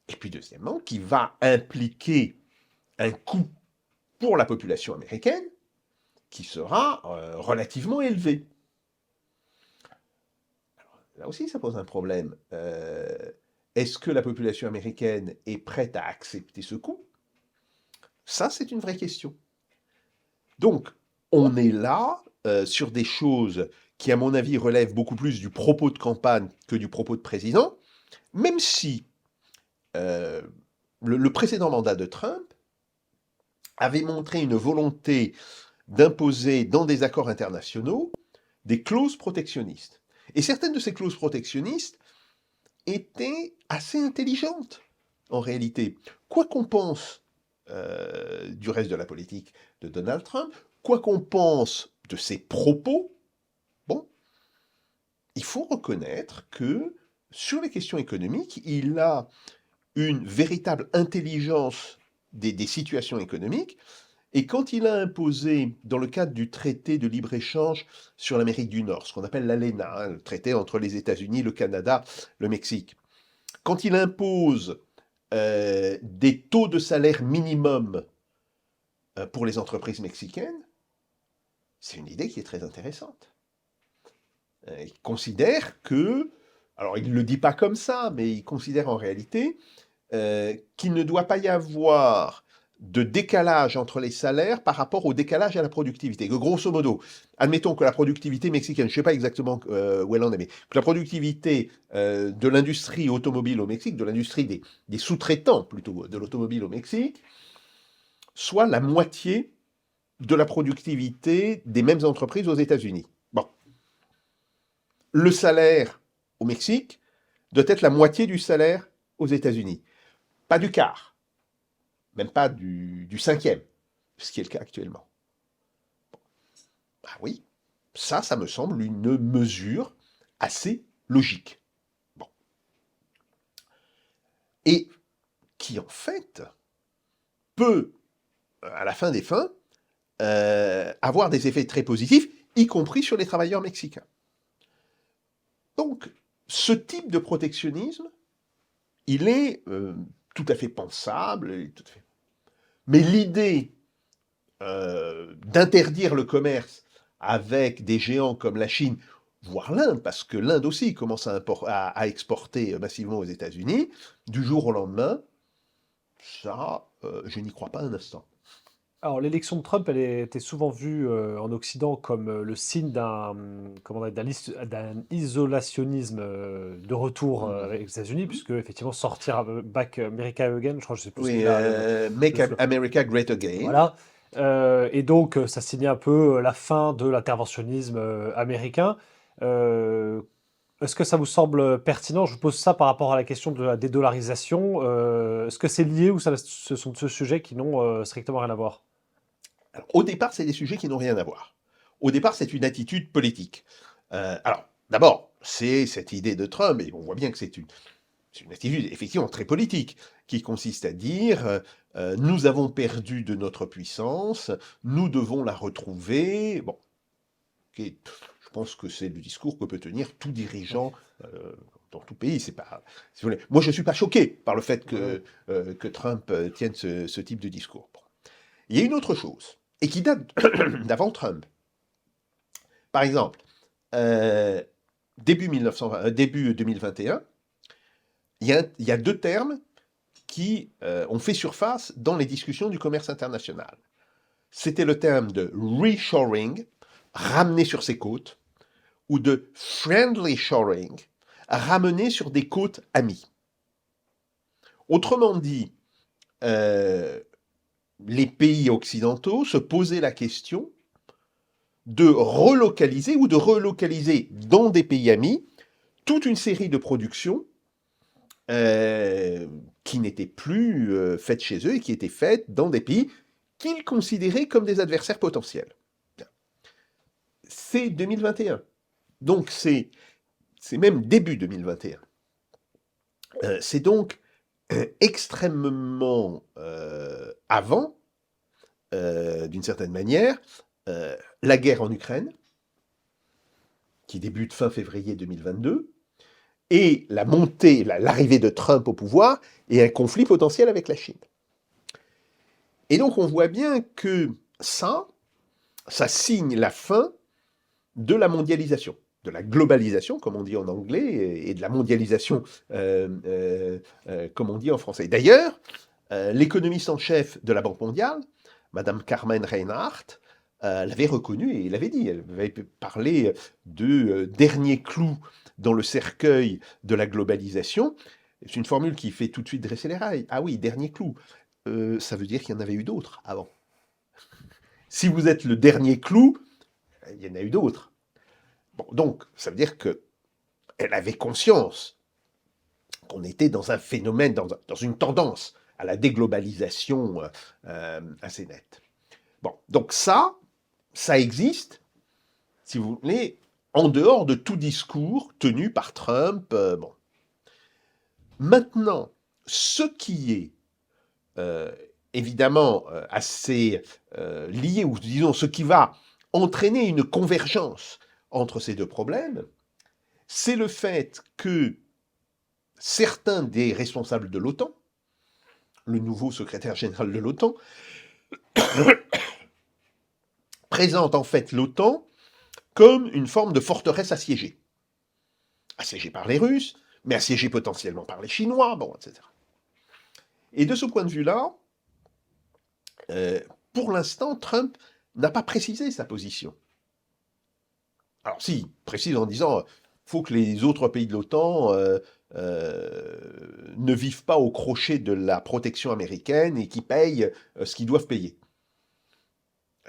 Et puis, deuxièmement, qui va impliquer un coût pour la population américaine qui sera relativement élevé. Alors, là aussi, ça pose un problème. Est-ce que la population américaine est prête à accepter ce coût? Ça, c'est une vraie question. Donc, on est là sur des choses qui, à mon avis, relèvent beaucoup plus du propos de campagne que du propos de président, même si le précédent mandat de Trump avait montré une volonté d'imposer dans des accords internationaux des clauses protectionnistes. Et certaines de ces clauses protectionnistes étaient assez intelligentes, en réalité. Quoi qu'on pense du reste de la politique de Donald Trump, quoi qu'on pense de ses propos, bon, il faut reconnaître que sur les questions économiques, il a une véritable intelligence des situations économiques. Et quand il a imposé, dans le cadre du traité de libre-échange sur l'Amérique du Nord, ce qu'on appelle l'ALENA, le traité entre les États-Unis, le Canada, le Mexique, quand il impose des taux de salaire minimum pour les entreprises mexicaines, c'est une idée qui est très intéressante. Il considère que, alors il ne le dit pas comme ça, mais il considère en réalité qu'il ne doit pas y avoir de décalage entre les salaires par rapport au décalage à la productivité. Que grosso modo, admettons que la productivité mexicaine, je ne sais pas exactement où elle en est, mais que la productivité de l'industrie automobile au Mexique, de l'industrie des sous-traitants plutôt de l'automobile au Mexique, soit la moitié de la productivité des mêmes entreprises aux États-Unis. Bon. Le salaire au Mexique doit être la moitié du salaire aux États-Unis. Pas du quart, même pas du cinquième, ce qui est le cas actuellement. Ah oui, ça me semble une mesure assez logique. Bon. Et qui, en fait, peut, à la fin des fins, avoir des effets très positifs, y compris sur les travailleurs mexicains. Donc, ce type de protectionnisme, il est tout à fait pensable. Mais l'idée d'interdire le commerce avec des géants comme la Chine, voire l'Inde, parce que l'Inde aussi commence à exporter massivement aux États-Unis, du jour au lendemain, ça, je n'y crois pas un instant. Alors, l'élection de Trump, elle était souvent vue en Occident comme le signe comment dire, d'un isolationnisme de retour avec les États-Unis, puisque effectivement sortir Back America Again, je crois, je sais plus ce Oui, qu'il a, Make slogan. America Great Again. Voilà. Et donc, ça signait un peu la fin de l'interventionnisme américain. Euh, Est-ce que ça vous semble pertinent? Je vous pose ça par rapport à la question de la dédollarisation. Est-ce que c'est lié ou ce sont deux sujets qui n'ont strictement rien à voir? Alors, au départ, c'est des sujets qui n'ont rien à voir. Au départ, c'est une attitude politique. Alors, d'abord, c'est cette idée de Trump, et on voit bien que c'est une attitude effectivement très politique, qui consiste à dire nous avons perdu de notre puissance, nous devons la retrouver. Bon, ok, je pense que c'est le discours que peut tenir tout dirigeant dans tout pays. C'est pas, si vous voulez. Moi, je ne suis pas choqué par le fait Ouais. que Trump tienne ce type de discours. Bon. Il y a une autre chose, et qui date d'avant Trump. Par exemple, euh, début 2021, il y a deux termes qui ont fait surface dans les discussions du commerce international. C'était le terme de reshoring, ramener sur ses côtes, ou de friendly shoring, ramener sur des côtes amies. Autrement dit, euh, les pays occidentaux se posaient la question de relocaliser ou de relocaliser dans des pays amis toute une série de productions qui n'étaient plus faites chez eux et qui étaient faites dans des pays qu'ils considéraient comme des adversaires potentiels. C'est 2021. Donc c'est même début 2021. C'est donc extrêmement avant, d'une certaine manière, la guerre en Ukraine, qui débute fin février 2022, et la montée, l'arrivée de Trump au pouvoir, et un conflit potentiel avec la Chine. Et donc on voit bien que ça signe la fin de la mondialisation, de la globalisation, comme on dit en anglais, et de la mondialisation, comme on dit en français. D'ailleurs, l'économiste en chef de la Banque mondiale, Madame Carmen Reinhardt, l'avait reconnu et l'avait dit. Elle avait parlé de dernier clou dans le cercueil de la globalisation. C'est une formule qui fait tout de suite dresser les rails. Ah oui, dernier clou. Ça veut dire qu'il y en avait eu d'autres avant. Si vous êtes le dernier clou, il y en a eu d'autres. Bon, donc, ça veut dire qu'elle avait conscience qu'on était dans un phénomène, dans une tendance à la déglobalisation assez nette. Bon, donc ça existe, si vous voulez, en dehors de tout discours tenu par Trump. Bon. Maintenant, ce qui est évidemment assez lié, ou disons ce qui va entraîner une convergence entre ces deux problèmes, c'est le fait que certains des responsables de l'OTAN, le nouveau secrétaire général de l'OTAN, présentent en fait l'OTAN comme une forme de forteresse assiégée. Assiégée par les Russes, mais assiégée potentiellement par les Chinois, bon, etc. Et de ce point de vue-là, pour l'instant, Trump n'a pas précisé sa position. Alors si, il précise en disant faut que les autres pays de l'OTAN ne vivent pas au crochet de la protection américaine et qui payent ce qu'ils doivent payer.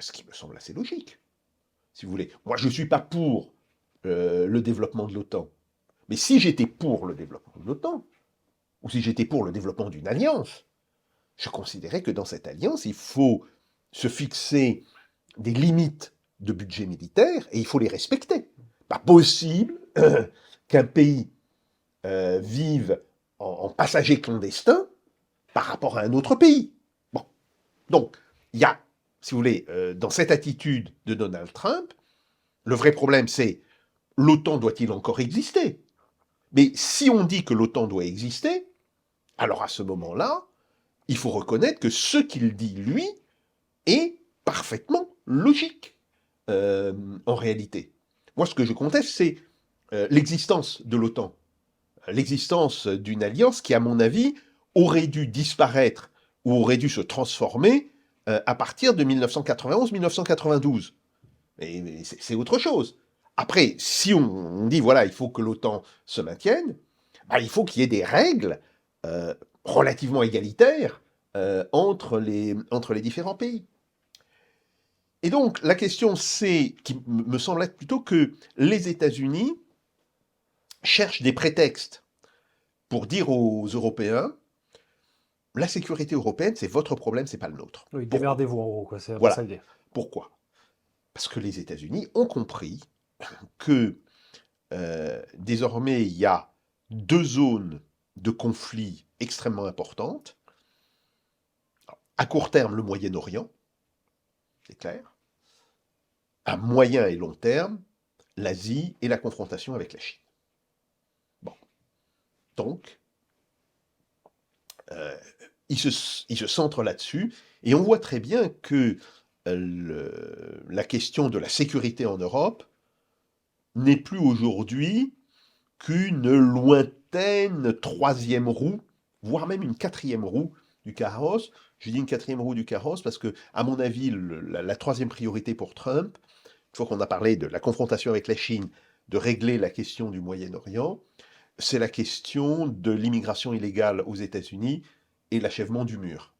Ce qui me semble assez logique, si vous voulez. Moi, je ne suis pas pour le développement de l'OTAN. Mais si j'étais pour le développement de l'OTAN, ou si j'étais pour le développement d'une alliance, je considérais que dans cette alliance, il faut se fixer des limites de budget militaire et il faut les respecter. Pas possible qu'un pays vive en passager clandestin par rapport à un autre pays. Bon. Donc, il y a, si vous voulez, dans cette attitude de Donald Trump, le vrai problème c'est l'OTAN doit-il encore exister? Mais si on dit que l'OTAN doit exister, alors à ce moment-là, il faut reconnaître que ce qu'il dit, lui, est parfaitement logique en réalité. Moi, ce que je conteste, c'est l'existence de l'OTAN, l'existence d'une alliance qui, à mon avis, aurait dû disparaître ou aurait dû se transformer à partir de 1991-1992. Mais c'est autre chose. Après, si on dit, voilà, il faut que l'OTAN se maintienne, bah, il faut qu'il y ait des règles relativement égalitaires entre les différents pays. Et donc, la question, c'est, qui me semble être plutôt que les États-Unis cherche des prétextes pour dire aux Européens, la sécurité européenne, c'est votre problème, c'est pas le nôtre. Oui, Pourquoi? démerdez-vous en gros, quoi. C'est un peu ça Voilà. l'idée. Pourquoi? Parce que les États-Unis ont compris que désormais, il y a deux zones de conflit extrêmement importantes. À court terme, le Moyen-Orient, c'est clair. À moyen et long terme, l'Asie et la confrontation avec la Chine. Bon. Donc, euh, il se centre là-dessus, et on voit très bien que la question de la sécurité en Europe n'est plus aujourd'hui qu'une lointaine troisième roue, voire même une quatrième roue du carrosse. Je dis une quatrième roue du carrosse parce que, à mon avis, la troisième priorité pour Trump, une fois qu'on a parlé de la confrontation avec la Chine, de régler la question du Moyen-Orient, c'est la question de l'immigration illégale aux États-Unis et l'achèvement du mur.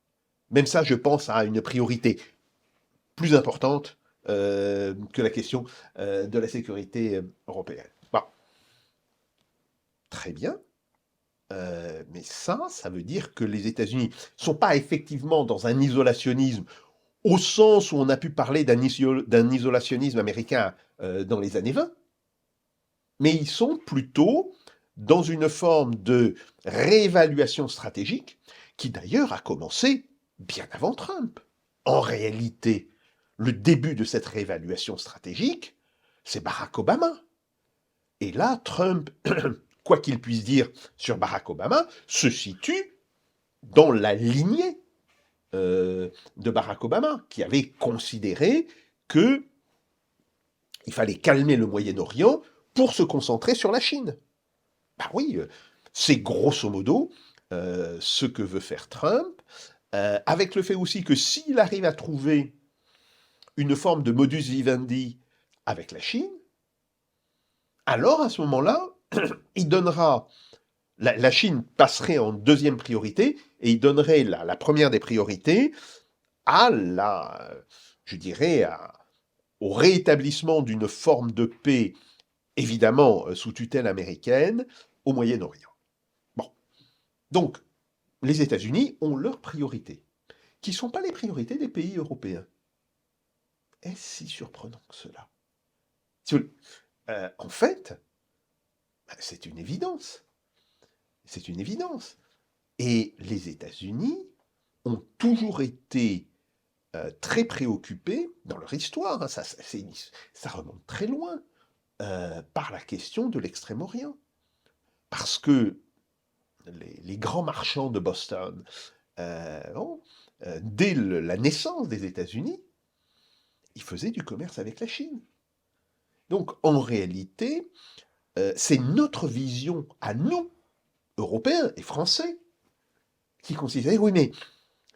Même ça, je pense à une priorité plus importante que la question de la sécurité européenne. Bon, très bien. Mais ça veut dire que les États-Unis ne sont pas effectivement dans un isolationnisme au sens où on a pu parler d'un isolationnisme américain dans les années 20, mais ils sont plutôt dans une forme de réévaluation stratégique qui d'ailleurs a commencé bien avant Trump. En réalité, le début de cette réévaluation stratégique, c'est Barack Obama. Et là, Trump, quoi qu'il puisse dire sur Barack Obama, se situe dans la lignée de Barack Obama, qui avait considéré que il fallait calmer le Moyen-Orient pour se concentrer sur la Chine. Bah oui, c'est grosso modo ce que veut faire Trump, avec le fait aussi que s'il arrive à trouver une forme de modus vivendi avec la Chine, alors à ce moment-là, il donnera, la Chine passerait en deuxième priorité, et il donnerait la première des priorités à je dirais, au rétablissement d'une forme de paix, évidemment sous tutelle américaine, au Moyen-Orient. Bon. Donc, les États-Unis ont leurs priorités, qui ne sont pas les priorités des pays européens. Est-ce si surprenant que cela? En fait, c'est une évidence. C'est une évidence. Et les États-Unis ont toujours été très préoccupés dans leur histoire, hein, ça remonte très loin, par la question de l'Extrême-Orient. Parce que les grands marchands de Boston, dès la naissance des États-Unis, ils faisaient du commerce avec la Chine. Donc en réalité, c'est notre vision à nous, Européens et Français, qui considérait, oui, mais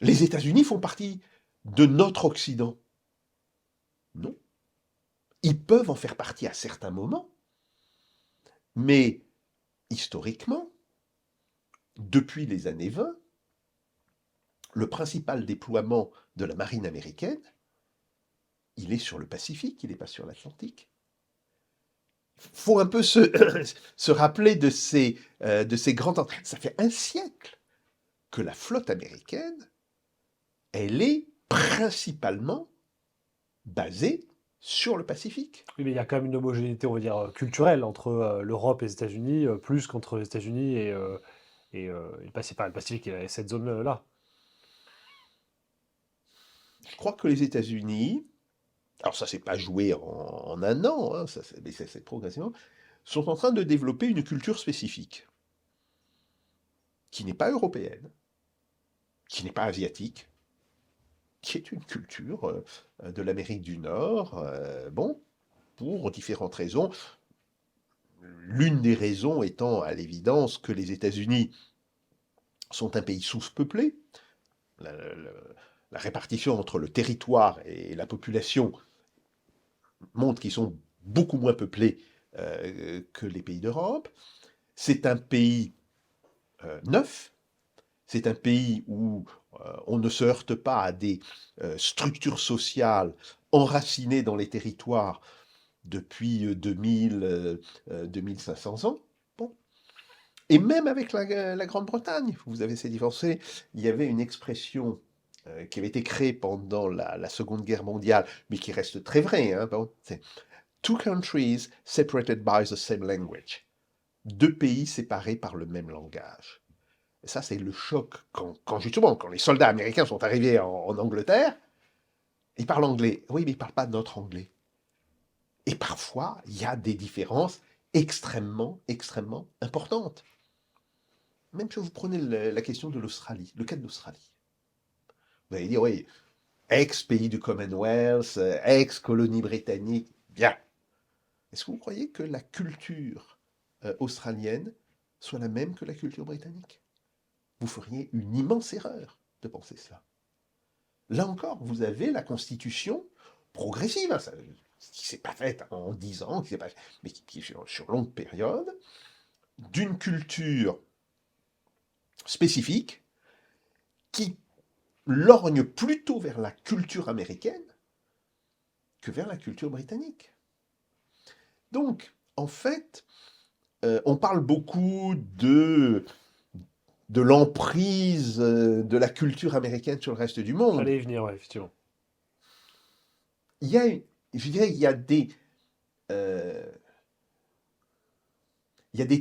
les États-Unis font partie de notre Occident. Non. Ils peuvent en faire partie à certains moments, mais historiquement, depuis les années 20, le principal déploiement de la marine américaine, il est sur le Pacifique, il n'est pas sur l'Atlantique. Il faut un peu se rappeler de ces grands temps. Ça fait un siècle que la flotte américaine, elle est principalement basée sur le Pacifique. Oui, mais il y a quand même une homogénéité, on va dire, culturelle entre l'Europe et les États-Unis, plus qu'entre les États-Unis et le Pacifique et cette zone-là. Je crois que les États-Unis, alors ça s'est pas joué en un an, hein, mais c'est progressivement, sont en train de développer une culture spécifique, qui n'est pas européenne, qui n'est pas asiatique, qui est une culture de l'Amérique du Nord, bon, pour différentes raisons. L'une des raisons étant à l'évidence que les États-Unis sont un pays sous-peuplé. La, la- la répartition entre le territoire et la population montre qu'ils sont beaucoup moins peuplés que les pays d'Europe. C'est un pays neuf, c'est un pays où on ne se heurte pas à des structures sociales enracinées dans les territoires depuis 2500 ans. Et même avec la Grande-Bretagne, vous avez ces différences. Il y avait une expression qui avait été créée pendant la Seconde Guerre mondiale, mais qui reste très vraie. Hein, bon, c'est Two countries separated by the same language. Deux pays séparés par le même langage. Et ça, c'est le choc justement, quand les soldats américains sont arrivés en Angleterre, ils parlent anglais. Oui, mais ils ne parlent pas notre anglais. Et parfois, il y a des différences extrêmement, extrêmement importantes. Même si vous prenez la question de l'Australie, le cas de l'Australie. Vous allez dire, oui, ex-pays du Commonwealth, ex-colonie britannique, bien. Est-ce que vous croyez que la culture australienne soit la même que la culture britannique? Vous feriez une immense erreur de penser cela. Là encore, vous avez la constitution progressive, hein, ça, qui ne s'est pas faite en 10 ans, mais qui est sur longue période, d'une culture spécifique qui lorgne plutôt vers la culture américaine que vers la culture britannique. Donc, en fait, on parle beaucoup de l'emprise de la culture américaine sur le reste du monde. J'allais y venir, ouais, effectivement. Je dirais qu'il y a des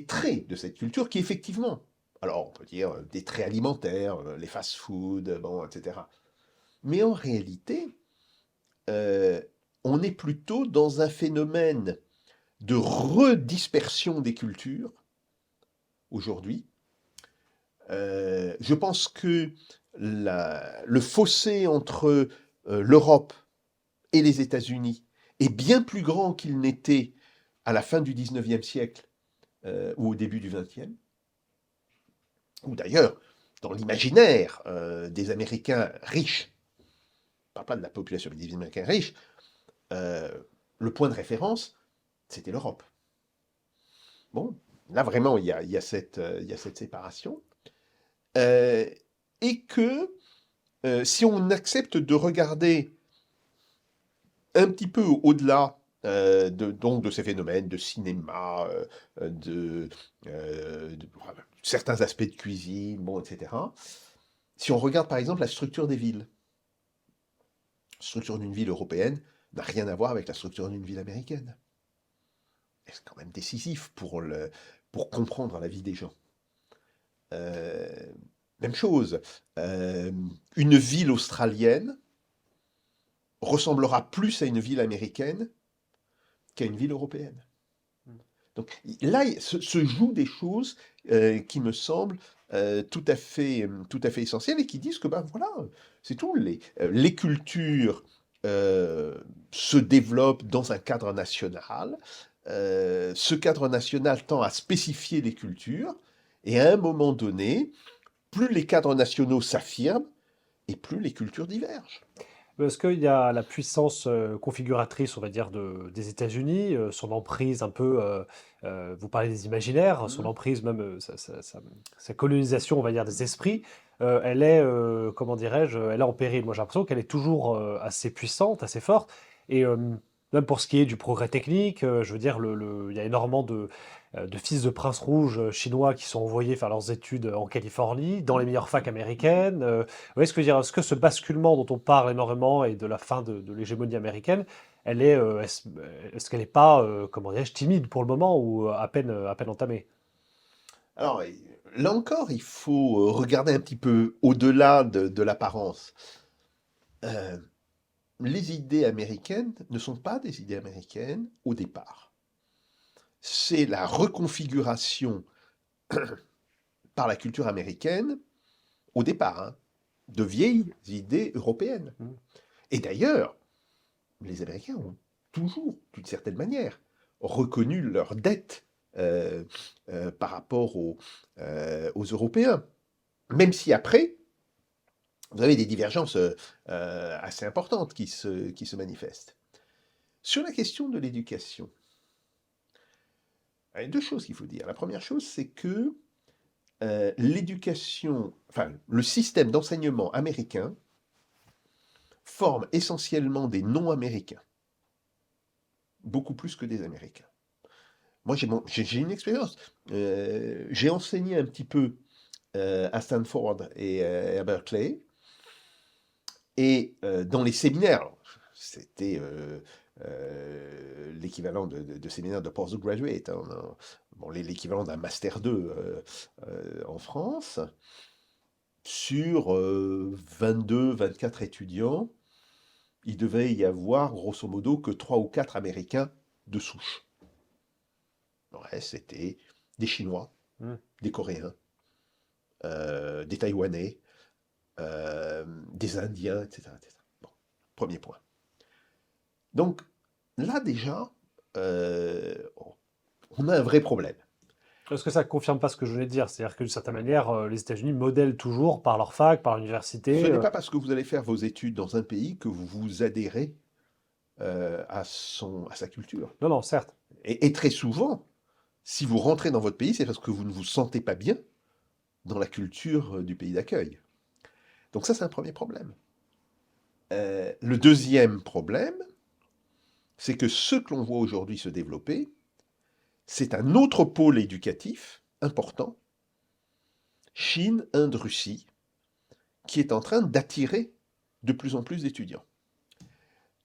traits de cette culture qui, effectivement, alors on peut dire des traits alimentaires, les fast-food, bon, etc. Mais en réalité, on est plutôt dans un phénomène de redispersion des cultures aujourd'hui. Je pense que le fossé entre l'Europe et les États-Unis est bien plus grand qu'il n'était à la fin du 19e siècle ou au début du 20e. Ou d'ailleurs, dans l'imaginaire des Américains riches, je ne parle pas de la population, mais des Américains riches, le point de référence, c'était l'Europe. Bon, là vraiment, il y a cette séparation. Et que si on accepte de regarder un petit peu au-delà donc de ces phénomènes de cinéma, de certains aspects de cuisine, bon, etc. Si on regarde par exemple la structure des villes, la structure d'une ville européenne n'a rien à voir avec la structure d'une ville américaine. Et c'est quand même décisif pour comprendre la vie des gens. Même chose, une ville australienne ressemblera plus à une ville américaine qu'à une ville européenne. Donc là, se jouent des choses qui me semblent tout à fait essentielles et qui disent que ben voilà, c'est tout. Les cultures se développent dans un cadre national. Ce cadre national tend à spécifier les cultures et à un moment donné, plus les cadres nationaux s'affirment et plus les cultures divergent. Est-ce qu'il y a la puissance configuratrice, on va dire, des États-Unis, son emprise un peu, vous parlez des imaginaires, son Mhm. emprise même, sa colonisation, on va dire, des esprits, elle est, comment dirais-je, elle est en péril. Moi, j'ai l'impression qu'elle est toujours assez puissante, assez forte. Et même pour ce qui est du progrès technique, je veux dire, il y a énormément de fils de princes rouges chinois qui sont envoyés faire leurs études en Californie, dans les meilleures facs américaines. Vous voyez ce que je veux dire? Est-ce que ce basculement dont on parle énormément et de la fin de l'hégémonie américaine, est-ce qu'elle n'est pas, comment dirais-je, timide pour le moment ou à peine entamée? Alors, là encore, il faut regarder un petit peu au-delà de l'apparence. Euh, les idées américaines ne sont pas des idées américaines au départ. C'est la reconfiguration par la culture américaine, au départ, hein, de vieilles idées européennes. Mm. Et d'ailleurs, les Américains ont toujours, d'une certaine manière, reconnu leur dette par rapport aux Européens. Même si après, vous avez des divergences assez importantes qui se manifestent. Sur la question de l'éducation, il y a deux choses qu'il faut dire. La première chose, c'est que l'éducation, enfin, le système d'enseignement américain forme essentiellement des non-américains, beaucoup plus que des Américains. Moi, j'ai une expérience. J'ai enseigné un petit peu à Stanford et à Berkeley. Et dans les séminaires, alors, c'était l'équivalent de séminaire de postgraduate, hein, bon, l'équivalent d'un Master 2 en France, sur 22, 24 étudiants, il devait y avoir grosso modo que 3 ou 4 Américains de souche. Le reste, c'était des Chinois, Hmm. des Coréens, des Taïwanais, des Indiens, etc., etc. Bon, premier point. Donc là déjà, on a un vrai problème. Est-ce que ça confirme pas ce que je venais de dire? C'est-à-dire que d'une certaine manière, les États-Unis modèlent toujours par leur fac, par Ce l'université. n'est pas parce que vous allez faire vos études dans un pays que vous vous adhérez à sa culture. Non, non, certes. Et très souvent, si vous rentrez dans votre pays, c'est parce que vous ne vous sentez pas bien dans la culture du pays d'accueil. Donc ça, c'est un premier problème. Le deuxième problème, c'est que ce que l'on voit aujourd'hui se développer, c'est un autre pôle éducatif important, Chine, Inde, Russie, qui est en train d'attirer de plus en plus d'étudiants.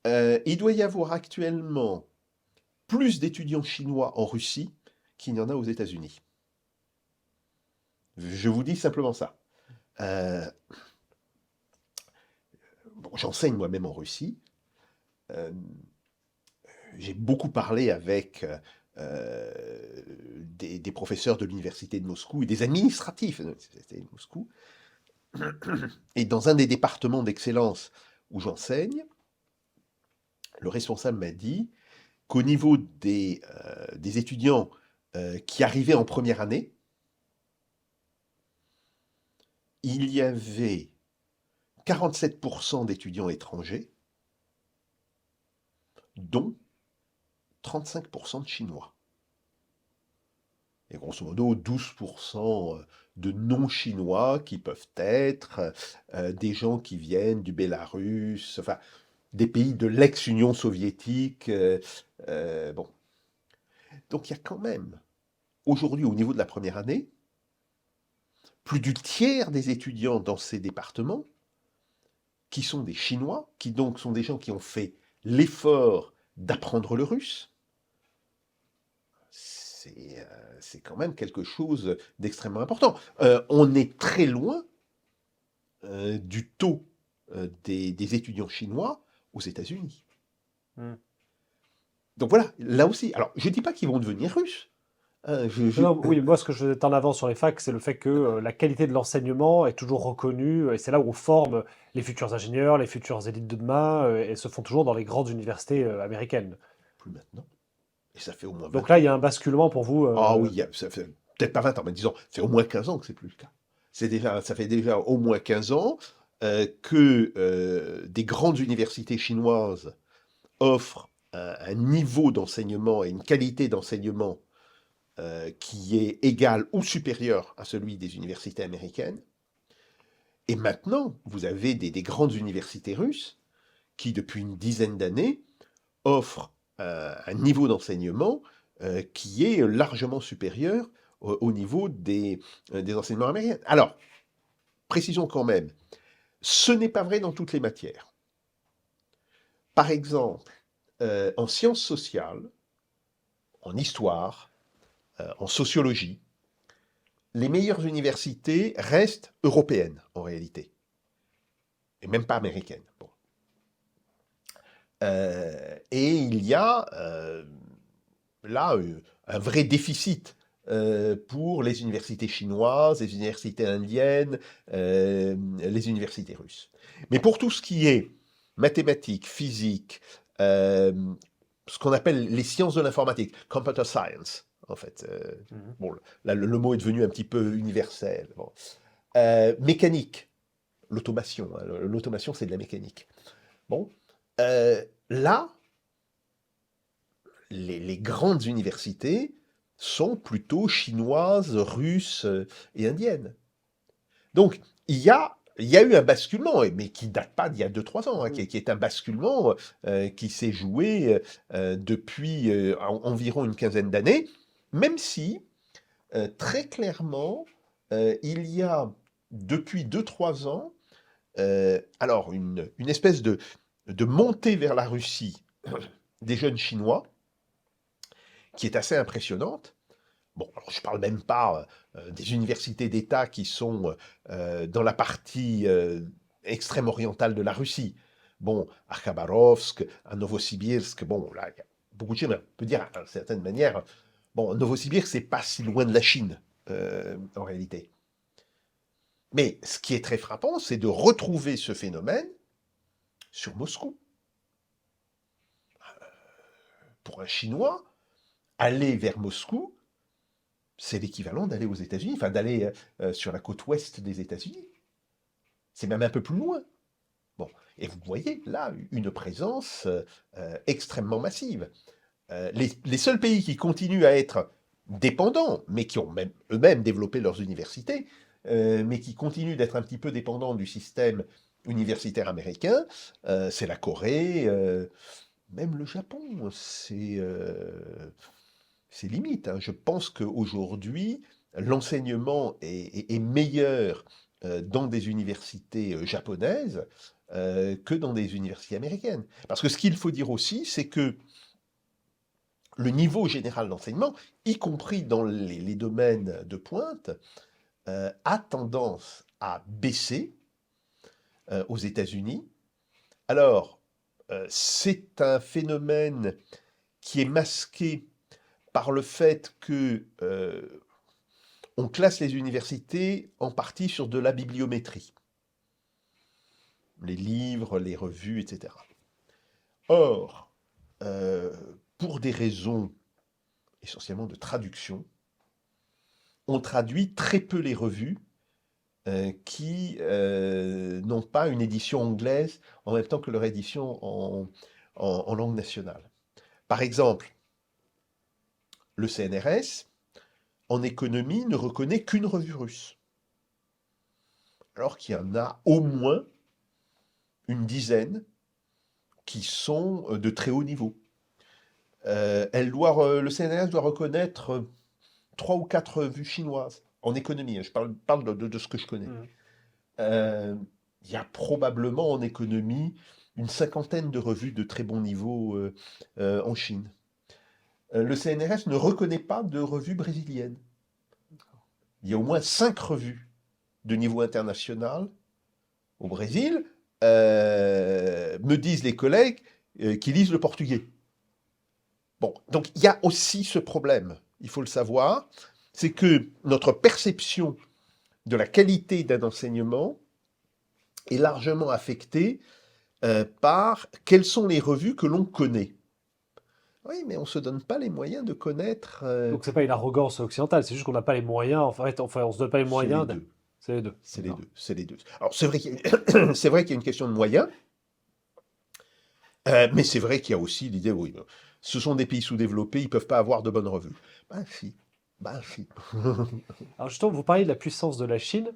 Il doit y avoir actuellement plus d'étudiants chinois en Russie qu'il n'y en a aux États-Unis. Je vous dis simplement ça. Bon, j'enseigne moi-même en Russie. Euh, j'ai beaucoup parlé avec des professeurs de l'université de Moscou et des administratifs de l'université de Moscou. Et dans un des départements d'excellence où j'enseigne, le responsable m'a dit qu'au niveau des étudiants qui arrivaient en première année, il y avait 47% d'étudiants étrangers, dont 35% de Chinois. Et grosso modo, 12% de non-Chinois qui peuvent être des gens qui viennent du Bélarus, enfin, des pays de l'ex-Union soviétique. Bon. Donc il y a quand même, aujourd'hui, au niveau de la première année, plus du tiers des étudiants dans ces départements qui sont des Chinois, qui donc sont des gens qui ont fait l'effort d'apprendre le russe. C'est quand même quelque chose d'extrêmement important. On est très loin du taux des étudiants chinois aux États-Unis. Hmm. Donc voilà, là aussi. Alors, je ne dis pas qu'ils vont devenir russes. Hein, Non, non, oui, moi, ce que je mets en avant sur les facs, c'est le fait que la qualité de l'enseignement est toujours reconnue, et c'est là où on forme les futurs ingénieurs, les futures élites de demain, et se font toujours dans les grandes universités américaines. Plus maintenant. Et ça fait au moins Donc 20 là, il y ans. a un basculement pour vous. Ah oui, ça fait peut-être pas 20 ans, mais disons, ça fait au moins 15 ans que c'est plus le cas. Ça fait déjà au moins 15 ans que des grandes universités chinoises offrent un niveau d'enseignement et une qualité d'enseignement qui est égal ou supérieur à celui des universités américaines. Et maintenant, vous avez des grandes universités russes qui, depuis une dizaine d'années, offrent un niveau d'enseignement qui est largement supérieur au niveau des enseignements américains. Alors, précisons quand même, ce n'est pas vrai dans toutes les matières. Par exemple, en sciences sociales, en histoire, en sociologie, les meilleures universités restent européennes en réalité, et même pas américaines. Bon. Et il y a là un vrai déficit pour les universités chinoises, les universités indiennes, les universités russes. Mais pour tout ce qui est mathématiques, physique, ce qu'on appelle les sciences de l'informatique, computer science, en fait. Mhm. Bon, là, le mot est devenu un petit peu universel. Bon. Mécanique, l'automation. Hein, l'automation, c'est de la mécanique. Bon. Là, les grandes universités sont plutôt chinoises, russes et indiennes. Donc, il y a eu un basculement, mais qui ne date pas d'il y a 2-3 ans, hein, qui est un basculement qui s'est joué depuis environ une quinzaine d'années. Même si, très clairement, il y a depuis 2-3 ans, alors une espèce de montée vers la Russie des jeunes Chinois qui est assez impressionnante. Bon, alors je ne parle même pas des universités d'État qui sont dans la partie extrême orientale de la Russie. Bon, à Khabarovsk, à Novosibirsk, bon, là, il y a beaucoup de Chine. On peut dire, d'une certaine manière, bon, Novosibirsk, c'est pas si loin de la Chine, en réalité. Mais ce qui est très frappant, c'est de retrouver ce phénomène sur Moscou. Pour un Chinois, aller vers Moscou, c'est l'équivalent d'aller aux États-Unis, enfin d'aller sur la côte ouest des États-Unis. C'est même un peu plus loin. Bon, et vous voyez là une présence extrêmement massive. Les seuls pays qui continuent à être dépendants, mais qui ont même eux-mêmes développé leurs universités, mais qui continuent d'être un petit peu dépendants du système universitaire américain, c'est la Corée, même le Japon, c'est limite, hein. Je pense qu'aujourd'hui, l'enseignement est meilleur dans des universités japonaises que dans des universités américaines. Parce que ce qu'il faut dire aussi, c'est que le niveau général d'enseignement, y compris dans les domaines de pointe, a tendance à baisser aux États-Unis. Alors, c'est un phénomène qui est masqué par le fait que on classe les universités en partie sur de la bibliométrie. Les livres, les revues, etc. Or, pour des raisons essentiellement de traduction, on traduit très peu les revues qui n'ont pas une édition anglaise en même temps que leur édition en langue nationale. Par exemple, le CNRS, en économie, ne reconnaît qu'une revue russe, alors qu'il y en a au moins une dizaine qui sont de très haut niveau. Le CNRS doit reconnaître 3 ou 4 revues chinoises en économie. Je parle de ce que je connais. Il y a probablement en économie une cinquantaine de revues de très bon niveau en Chine. Le CNRS ne reconnaît pas de revues brésiliennes. Il y a au moins 5 revues de niveau international au Brésil, me disent les collègues qui lisent le portugais. Bon, donc il y a aussi ce problème, il faut le savoir, c'est que notre perception de la qualité d'un enseignement est largement affectée par quelles sont les revues que l'on connaît. Oui, mais on ne se donne pas les moyens de connaître... Donc c'est pas une arrogance occidentale, c'est juste qu'on n'a pas les moyens. En fait, enfin, on se donne pas les c'est les moyens. deux. C'est les deux. C'est les D'accord. deux. C'est les deux. Alors, c'est vrai qu'il y c'est vrai qu'il y a une question de moyens, mais c'est vrai qu'il y a aussi l'idée, oui, ce sont des pays sous-développés, ils ne peuvent pas avoir de bonnes revues. Ben si, ben si. Alors justement, vous parlez de la puissance de la Chine,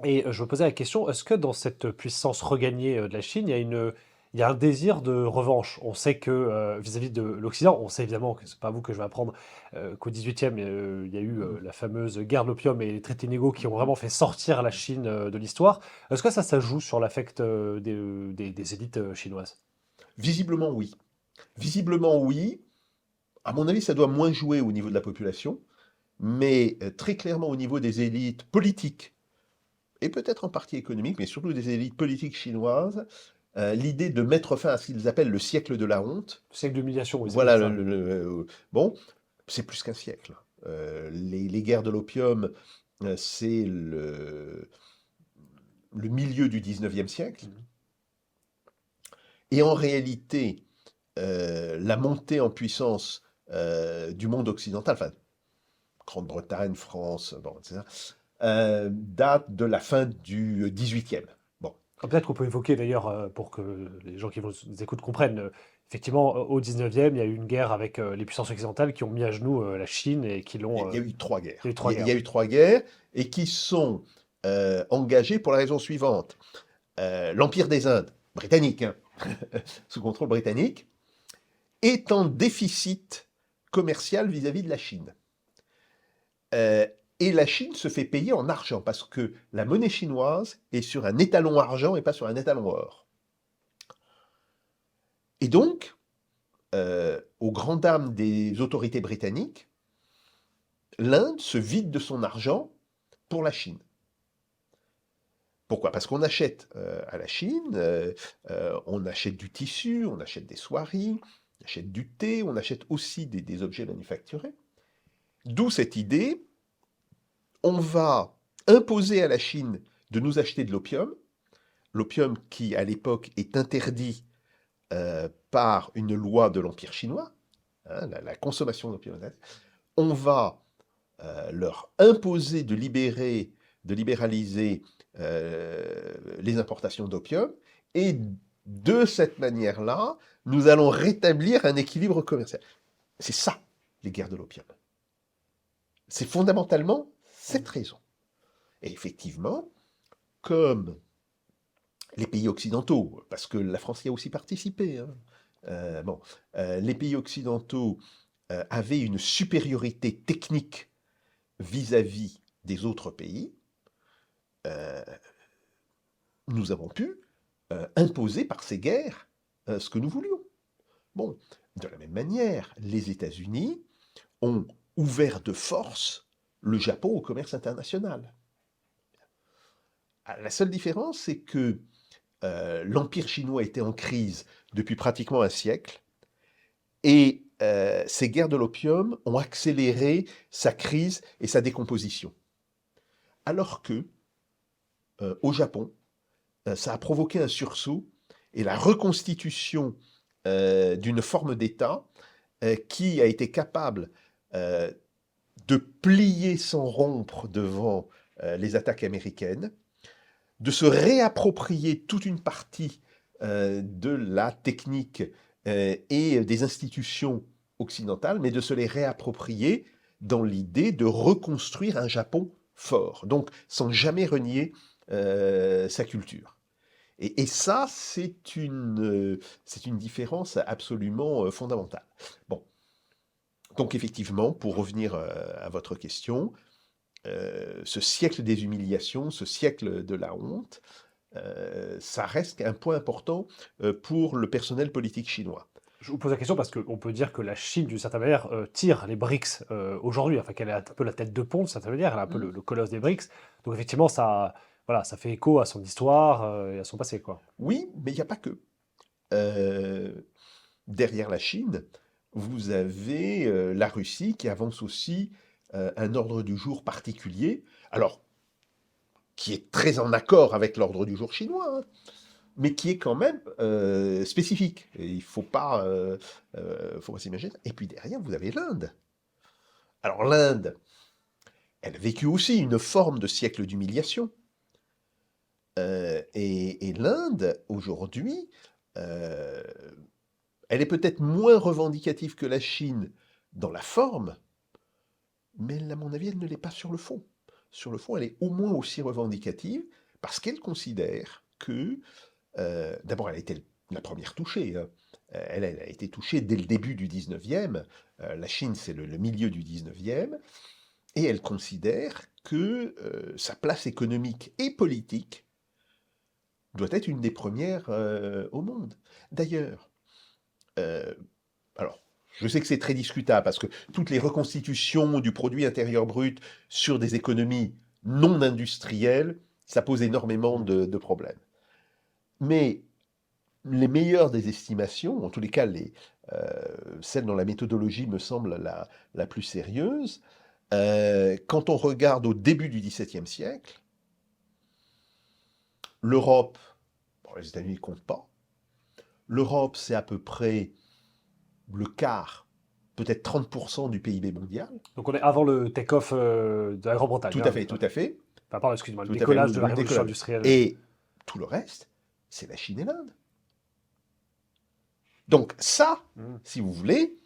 et je me posais la question, est-ce que dans cette puissance regagnée de la Chine, il y a un désir de revanche? On sait que vis-à-vis de l'Occident, on sait évidemment que c'est pas vous que je vais apprendre qu'au XVIIIe, il y a eu la fameuse guerre de l'opium et les traités inégaux qui ont vraiment fait sortir la Chine de l'histoire. Est-ce que ça joue sur l'affect des élites chinoises? Visiblement, oui. Visiblement, oui. À mon avis, ça doit moins jouer au niveau de la population, mais très clairement au niveau des élites politiques, et peut-être en partie économiques, mais surtout des élites politiques chinoises, l'idée de mettre fin à ce qu'ils appellent le siècle de la honte. Siècle d'humiliation, oui, c'est bien Voilà, ça. bon, c'est plus qu'un siècle. Les guerres de l'opium, c'est le milieu du 19e siècle. Mhm. Et en réalité, la montée en puissance du monde occidental, enfin, Grande-Bretagne, France, bon, etc., date de la fin du 18e. Bon. Ah, peut-être qu'on peut évoquer d'ailleurs, pour que les gens qui nous écoutent comprennent, effectivement, au 19e, il y a eu une guerre avec les puissances occidentales qui ont mis à genoux la Chine et qui l'ont. Il y a eu 3 Il y a guerres. eu trois Il y guerres, a oui. eu 3 guerres et qui sont engagées pour la raison suivante. L'Empire des Indes, britannique, hein, sous contrôle britannique, est en déficit commercial vis-à-vis de la Chine. Euh, et la Chine se fait payer en argent parce que la monnaie chinoise est sur un étalon argent et pas sur un étalon or. Et donc, aux grandes dames des autorités britanniques, l'Inde se vide de son argent pour la Chine. Pourquoi? Parce qu'on achète à la Chine, on achète du tissu, on achète des soieries, on achète du thé, on achète aussi des objets manufacturés. D'où cette idée, on va imposer à la Chine de nous acheter de l'opium qui à l'époque est interdit par une loi de l'Empire chinois, hein, la consommation d'opium. On va leur imposer de libéraliser les importations d'opium, et de cette manière-là, nous allons rétablir un équilibre commercial. C'est ça, les guerres de l'opium. C'est fondamentalement cette raison. Et effectivement, comme les pays occidentaux, parce que la France y a aussi participé, hein, les pays occidentaux avaient une supériorité technique vis-à-vis des autres pays, nous avons pu imposer par ces guerres ce que nous voulions. Bon, de la même manière, les États-Unis ont ouvert de force le Japon au commerce international. La seule différence, c'est que l'Empire chinois était en crise depuis pratiquement un siècle, et ces guerres de l'opium ont accéléré sa crise et sa décomposition. Alors que, au Japon, ça a provoqué un sursaut et la reconstitution d'une forme d'État qui a été capable de plier sans rompre devant les attaques américaines, de se réapproprier toute une partie de la technique et des institutions occidentales, mais de se les réapproprier dans l'idée de reconstruire un Japon fort, donc sans jamais renier sa culture. Et ça, c'est une différence absolument fondamentale. Bon, donc effectivement, pour revenir à votre question, ce siècle des humiliations, ce siècle de la honte, ça reste un point important pour le personnel politique chinois. Je vous pose la question parce qu'on peut dire que la Chine, d'une certaine manière, tire les BRICS aujourd'hui, enfin qu'elle est un peu la tête de pont, d'une certaine manière, elle est un peu Mm. le colosse des BRICS. Donc effectivement, ça, voilà, ça fait écho à son histoire et à son passé, quoi. Oui, mais il n'y a pas que. Euh, Derrière la Chine, vous avez la Russie qui avance aussi un ordre du jour particulier, alors qui est très en accord avec l'ordre du jour chinois, hein, mais qui est quand même spécifique. Et il ne faut pas s'imaginer. Et puis derrière, vous avez l'Inde. Alors l'Inde, elle a vécu aussi une forme de siècle d'humiliation. Et l'Inde, aujourd'hui, euh, elle est peut-être moins revendicative que la Chine dans la forme, mais à mon avis, elle ne l'est pas sur le fond. Sur le fond, elle est au moins aussi revendicative parce qu'elle considère que, d'abord, elle a été la première touchée, hein. Elle a été touchée dès le début du 19e. La Chine, c'est le milieu du 19e. Et elle considère que sa place économique et politique doit être une des premières au monde. D'ailleurs, euh, alors, je sais que c'est très discutable parce que toutes les reconstitutions du produit intérieur brut sur des économies non industrielles, ça pose énormément de problèmes. Mais les meilleures des estimations, en tous les cas celle dont la méthodologie me semble la plus sérieuse, quand on regarde au début du XVIIe siècle, l'Europe, bon, les États-Unis ne comptent pas, l'Europe c'est à peu près le quart, peut-être 30% du PIB mondial. Donc on est avant le take-off de la Grande-Bretagne. Tout Hein. à fait, tout à fait. Enfin, pardon, excuse-moi, le Tout à fait, décollage de la le révolution décollage. industrielle. Et tout le reste, c'est la Chine et l'Inde. Donc ça, Mm. si vous voulez,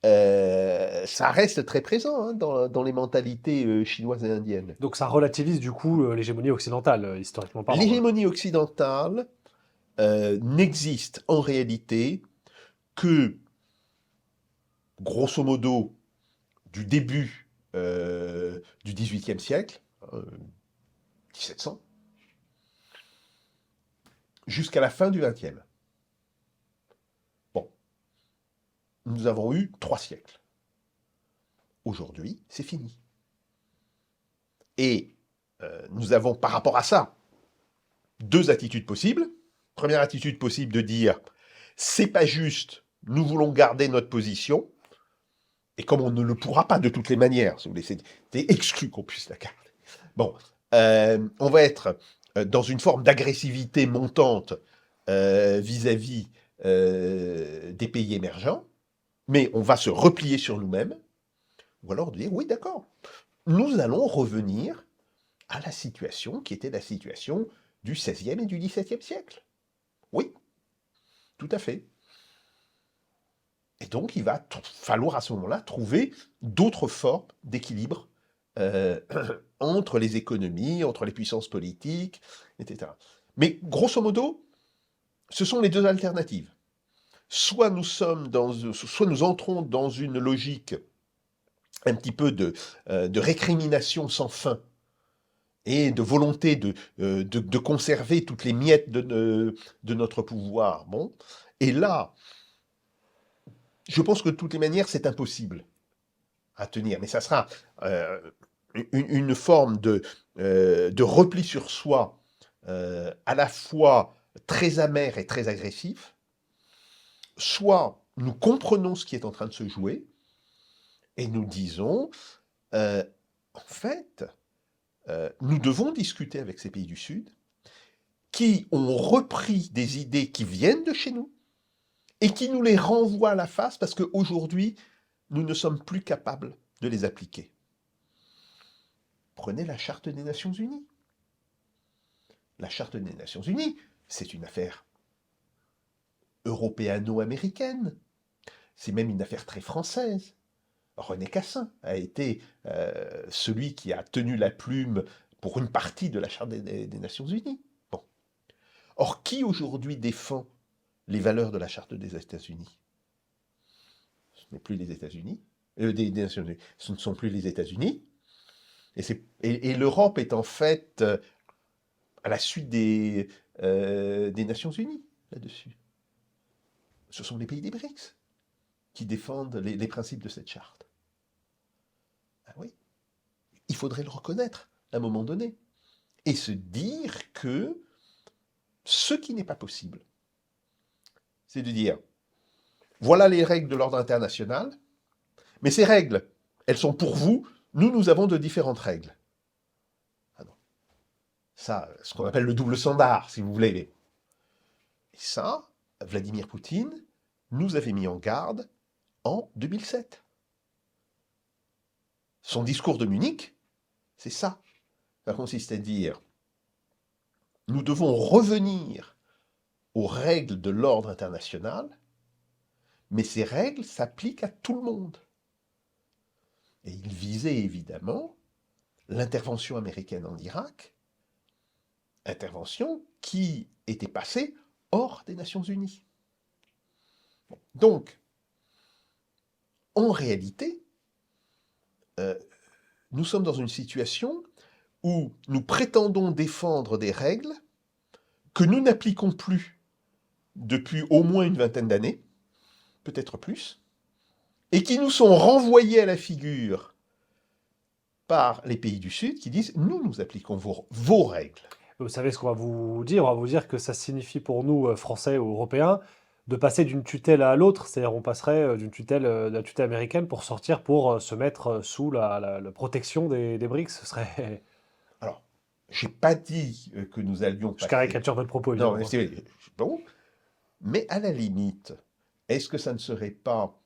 ça reste très présent hein, dans les mentalités chinoises et indiennes. Donc ça relativise du coup l'hégémonie occidentale, historiquement parlant. L'hégémonie occidentale n'existe en réalité que, grosso modo, du début du XVIIIe siècle, 1700, jusqu'à la fin du XXe. Bon, nous avons eu 3 siècles. Aujourd'hui, c'est fini. Et nous avons, par rapport à ça, 2 attitudes possibles. Première attitude possible de dire, c'est pas juste, nous voulons garder notre position, et comme on ne le pourra pas de toutes les manières, si vous voulez, c'est exclu qu'on puisse la garder. Bon, on va être dans une forme d'agressivité montante vis-à-vis des pays émergents, mais on va se replier sur nous-mêmes, ou alors dire, oui, d'accord, nous allons revenir à la situation qui était la situation du XVIe et du XVIIe siècle. Oui, tout à fait. Et donc, il va falloir à ce moment-là trouver d'autres formes d'équilibre entre les économies, entre les puissances politiques, etc. Mais grosso modo, ce sont les 2 alternatives. Soit nous entrons dans une logique un petit peu de récrimination sans fin et de volonté de conserver toutes les miettes de notre pouvoir. Bon. Et là, je pense que de toutes les manières, c'est impossible à tenir. Mais ça sera une forme de repli sur soi à la fois très amer et très agressif. Soit nous comprenons ce qui est en train de se jouer et nous disons, en fait, nous devons discuter avec ces pays du Sud qui ont repris des idées qui viennent de chez nous et qui nous les renvoient à la face parce qu'aujourd'hui, nous ne sommes plus capables de les appliquer. Prenez la Charte des Nations Unies. La Charte des Nations Unies, c'est une affaire européano-américaine. C'est même une affaire très française. René Cassin a été celui qui a tenu la plume pour une partie de la Charte des Nations Unies. Bon. Or, qui aujourd'hui défend les valeurs de la Charte des États-Unis? Ce n'est plus les États-Unis, des Nations Unies. Ce ne sont plus les États-Unis. Et l'Europe est en fait à la suite des Nations Unies là-dessus. Ce sont les pays des BRICS qui défendent les principes de cette charte. Ah oui, il faudrait le reconnaître à un moment donné et se dire que ce qui n'est pas possible, c'est de dire, voilà les règles de l'ordre international, mais ces règles, elles sont pour vous, nous avons de différentes règles. Ah non. Ça, ce qu'on appelle le double standard, si vous voulez. Et ça, Vladimir Poutine nous avait mis en garde en 2007. Son discours de Munich, c'est ça. Ça consiste à dire, nous devons revenir aux règles de l'ordre international, mais ces règles s'appliquent à tout le monde. Et il visait évidemment l'intervention américaine en Irak, intervention qui était passée hors des Nations Unies. Donc, en réalité, nous sommes dans une situation où nous prétendons défendre des règles que nous n'appliquons plus depuis au moins une vingtaine d'années, peut-être plus, et qui nous sont renvoyées à la figure par les pays du Sud qui disent « nous appliquons vos règles ». Vous savez ce qu'on va vous dire? On va vous dire que ça signifie pour nous, Français ou Européens, de passer d'une tutelle à l'autre. C'est-à-dire on passerait d'une tutelle, de la tutelle américaine pour sortir, pour se mettre sous la protection des BRICS. Ce serait... Alors, je n'ai pas dit que nous allions Je passer... caricature votre propos, Non, évidemment. c'est bon. Mais à la limite, est-ce que ça ne serait pas,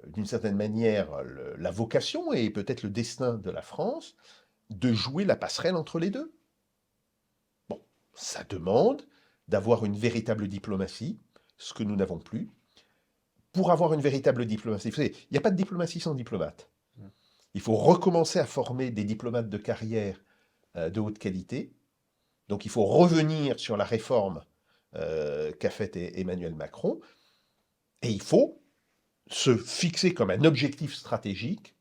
d'une certaine manière, la vocation et peut-être le destin de la France de jouer la passerelle entre les deux? Bon, ça demande d'avoir une véritable diplomatie, ce que nous n'avons plus. Pour avoir une véritable diplomatie, vous savez, il n'y a pas de diplomatie sans diplomate. Il faut recommencer à former des diplomates de carrière de haute qualité. Donc il faut revenir sur la réforme qu'a faite Emmanuel Macron. Et il faut se fixer comme un objectif stratégique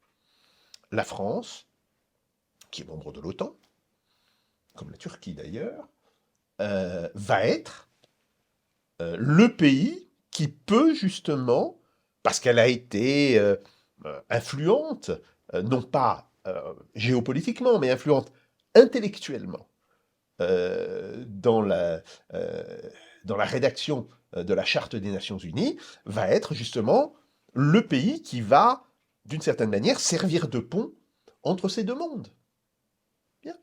la France, qui est membre de l'OTAN, comme la Turquie d'ailleurs, va être le pays qui peut justement, parce qu'elle a été influente, non pas géopolitiquement, mais influente intellectuellement dans dans la rédaction de la Charte des Nations Unies, va être justement le pays qui va, d'une certaine manière, servir de pont entre ces deux mondes. Bien.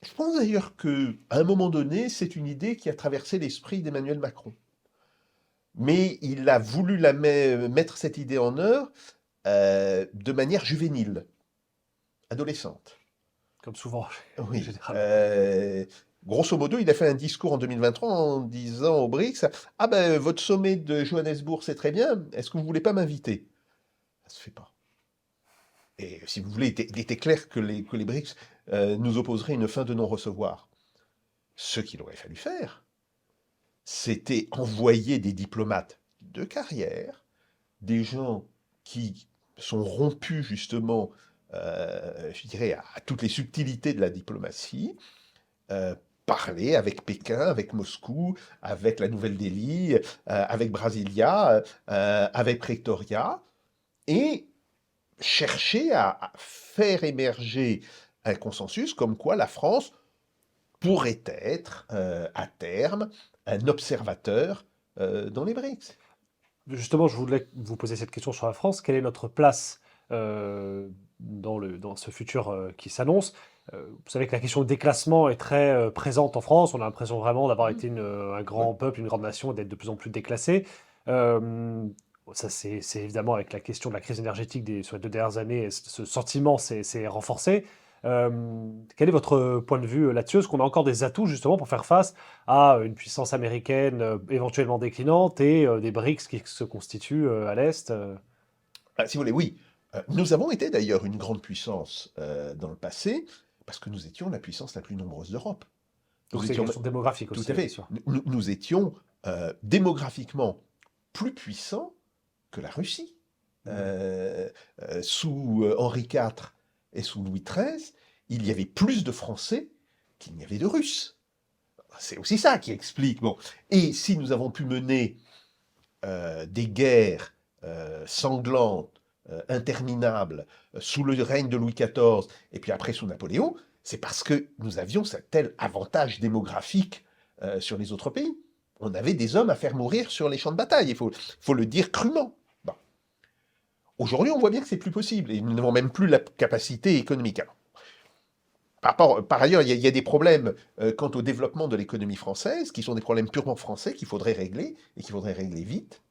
Je pense d'ailleurs qu'à un moment donné, c'est une idée qui a traversé l'esprit d'Emmanuel Macron. Mais il a voulu mettre cette idée en œuvre de manière juvénile, adolescente. Comme souvent, Oui. généralement. Grosso modo, il a fait un discours en 2023 en disant aux BRICS: Ah ben, votre sommet de Johannesburg, c'est très bien, est-ce que vous voulez pas m'inviter? Ça se fait pas. Et si vous voulez, il était clair que les BRICS nous opposeraient une fin de non-recevoir. Ce qu'il aurait fallu faire, c'était envoyer des diplomates de carrière, des gens qui sont rompus justement, je dirais, à toutes les subtilités de la diplomatie, parler avec Pékin, avec Moscou, avec la Nouvelle-Delhi, avec Brasilia, avec Pretoria, et chercher à faire émerger un consensus comme quoi la France pourrait être, à terme, un observateur dans les BRICS. Justement, je voulais vous poser cette question sur la France. Quelle est notre place dans ce futur qui s'annonce? Vous savez que la question de déclassement est très présente en France. On a l'impression vraiment d'avoir été un Ouais. grand peuple, une grande nation et d'être de plus en plus déclassé. Euh, Ça, c'est évidemment avec la question de la crise énergétique sur les 2 dernières années, ce sentiment s'est renforcé. Quel est votre point de vue là-dessus? Est-ce qu'on a encore des atouts justement pour faire face à une puissance américaine éventuellement déclinante et des BRICS qui se constituent à l'Est? Si vous voulez, oui. Nous avons été d'ailleurs une grande puissance dans le passé, parce que nous étions la puissance la plus nombreuse d'Europe. Donc Nous c'est une étions, question démographique tout aussi, à bien fait, sûr. nous étions démographiquement plus puissants que la Russie. Mhm. Sous Henri IV et sous Louis XIII, il y avait plus de Français qu'il n'y avait de Russes. C'est aussi ça qui explique. Bon. Et si nous avons pu mener des guerres sanglantes, interminables, sous le règne de Louis XIV et puis après sous Napoléon, c'est parce que nous avions ce tel avantage démographique sur les autres pays. On avait des hommes à faire mourir sur les champs de bataille, il faut le dire crûment. Bon. Aujourd'hui, on voit bien que c'est plus possible et nous n'avons même plus la capacité économique. Alors, par ailleurs, il y a des problèmes quant au développement de l'économie française, qui sont des problèmes purement français qu'il faudrait régler et qu'il faudrait régler vite.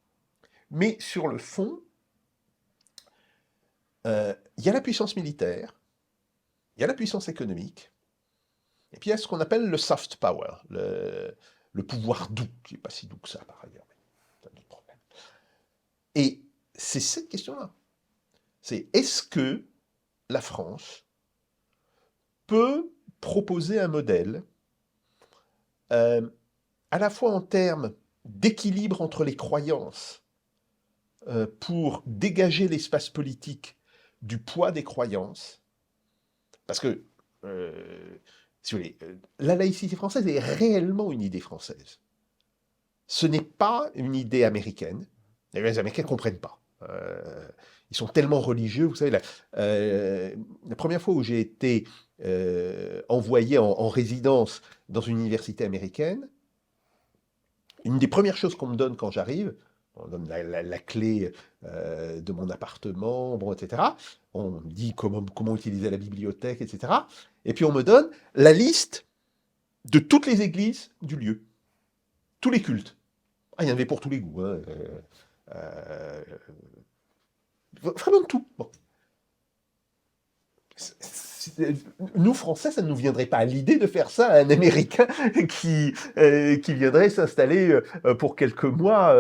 Mais sur le fond, il y a la puissance militaire, il y a la puissance économique, et puis il y a ce qu'on appelle le soft power, le pouvoir doux, qui n'est pas si doux que ça par ailleurs, mais c'est un autre problème. Et c'est cette question-là. C'est est-ce que la France peut proposer un modèle euh, à la fois en termes d'équilibre entre les croyances pour dégager l'espace politique du poids des croyances, parce que, si vous voulez, la laïcité française est réellement une idée française. Ce n'est pas une idée américaine. Les Américains ne comprennent pas. Ils sont tellement religieux. Vous savez, la première fois où j'ai été envoyé en résidence dans une université américaine, une des premières choses qu'on me donne quand j'arrive, on donne la clé de mon appartement, bon, etc. On me dit comment utiliser la bibliothèque, etc. Et puis on me donne la liste de toutes les églises du lieu, tous les cultes. Ah, il y en avait pour tous les goûts. Hein. Euh, vraiment de tout. Bon. Nous, Français, ça ne nous viendrait pas à l'idée de faire ça à un Américain qui viendrait s'installer pour quelques mois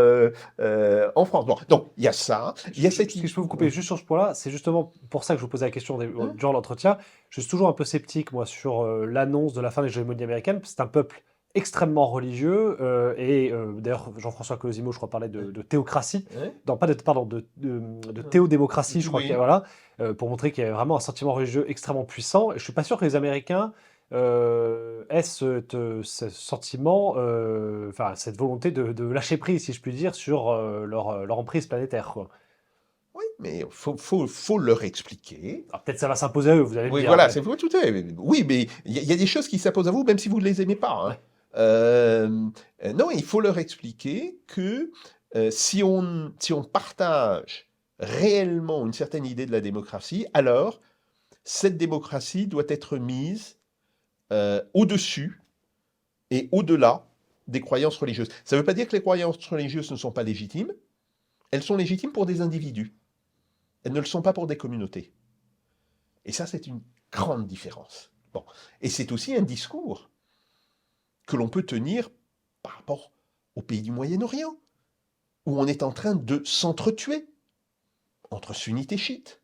en France. Bon, donc, il y a ça. Il y a cette... Si je peux vous couper juste sur ce point-là, c'est justement pour ça que je vous posais la question Hein. durant l'entretien. Je suis toujours un peu sceptique, moi, sur l'annonce de la fin de l'hégémonie américaine. C'est un peuple extrêmement religieux, et d'ailleurs Jean-François Colosimo, je crois, parlait de théocratie, Hein? non pas de, pardon, de théodémocratie, je crois qu'il y a, Oui. voilà, pour montrer qu'il y a vraiment un sentiment religieux extrêmement puissant. Et je suis pas sûr que les Américains aient ce sentiment, enfin cette volonté de lâcher prise, si je puis dire, sur leur emprise planétaire, quoi. Oui, mais faut leur expliquer. Alors peut-être ça va s'imposer à eux, vous allez me Oui, dire, voilà, mais c'est tout à fait. Oui, mais il y a des choses qui s'imposent à vous, même si vous ne les aimez pas, hein. ouais. Non, il faut leur expliquer que si on partage réellement une certaine idée de la démocratie, alors cette démocratie doit être mise au-dessus et au-delà des croyances religieuses. Ça ne veut pas dire que les croyances religieuses ne sont pas légitimes. Elles sont légitimes pour des individus. Elles ne le sont pas pour des communautés. Et ça, c'est une grande différence. Bon. Et c'est aussi un discours que l'on peut tenir par rapport aux pays du Moyen-Orient, où on est en train de s'entretuer entre sunnites et chiites,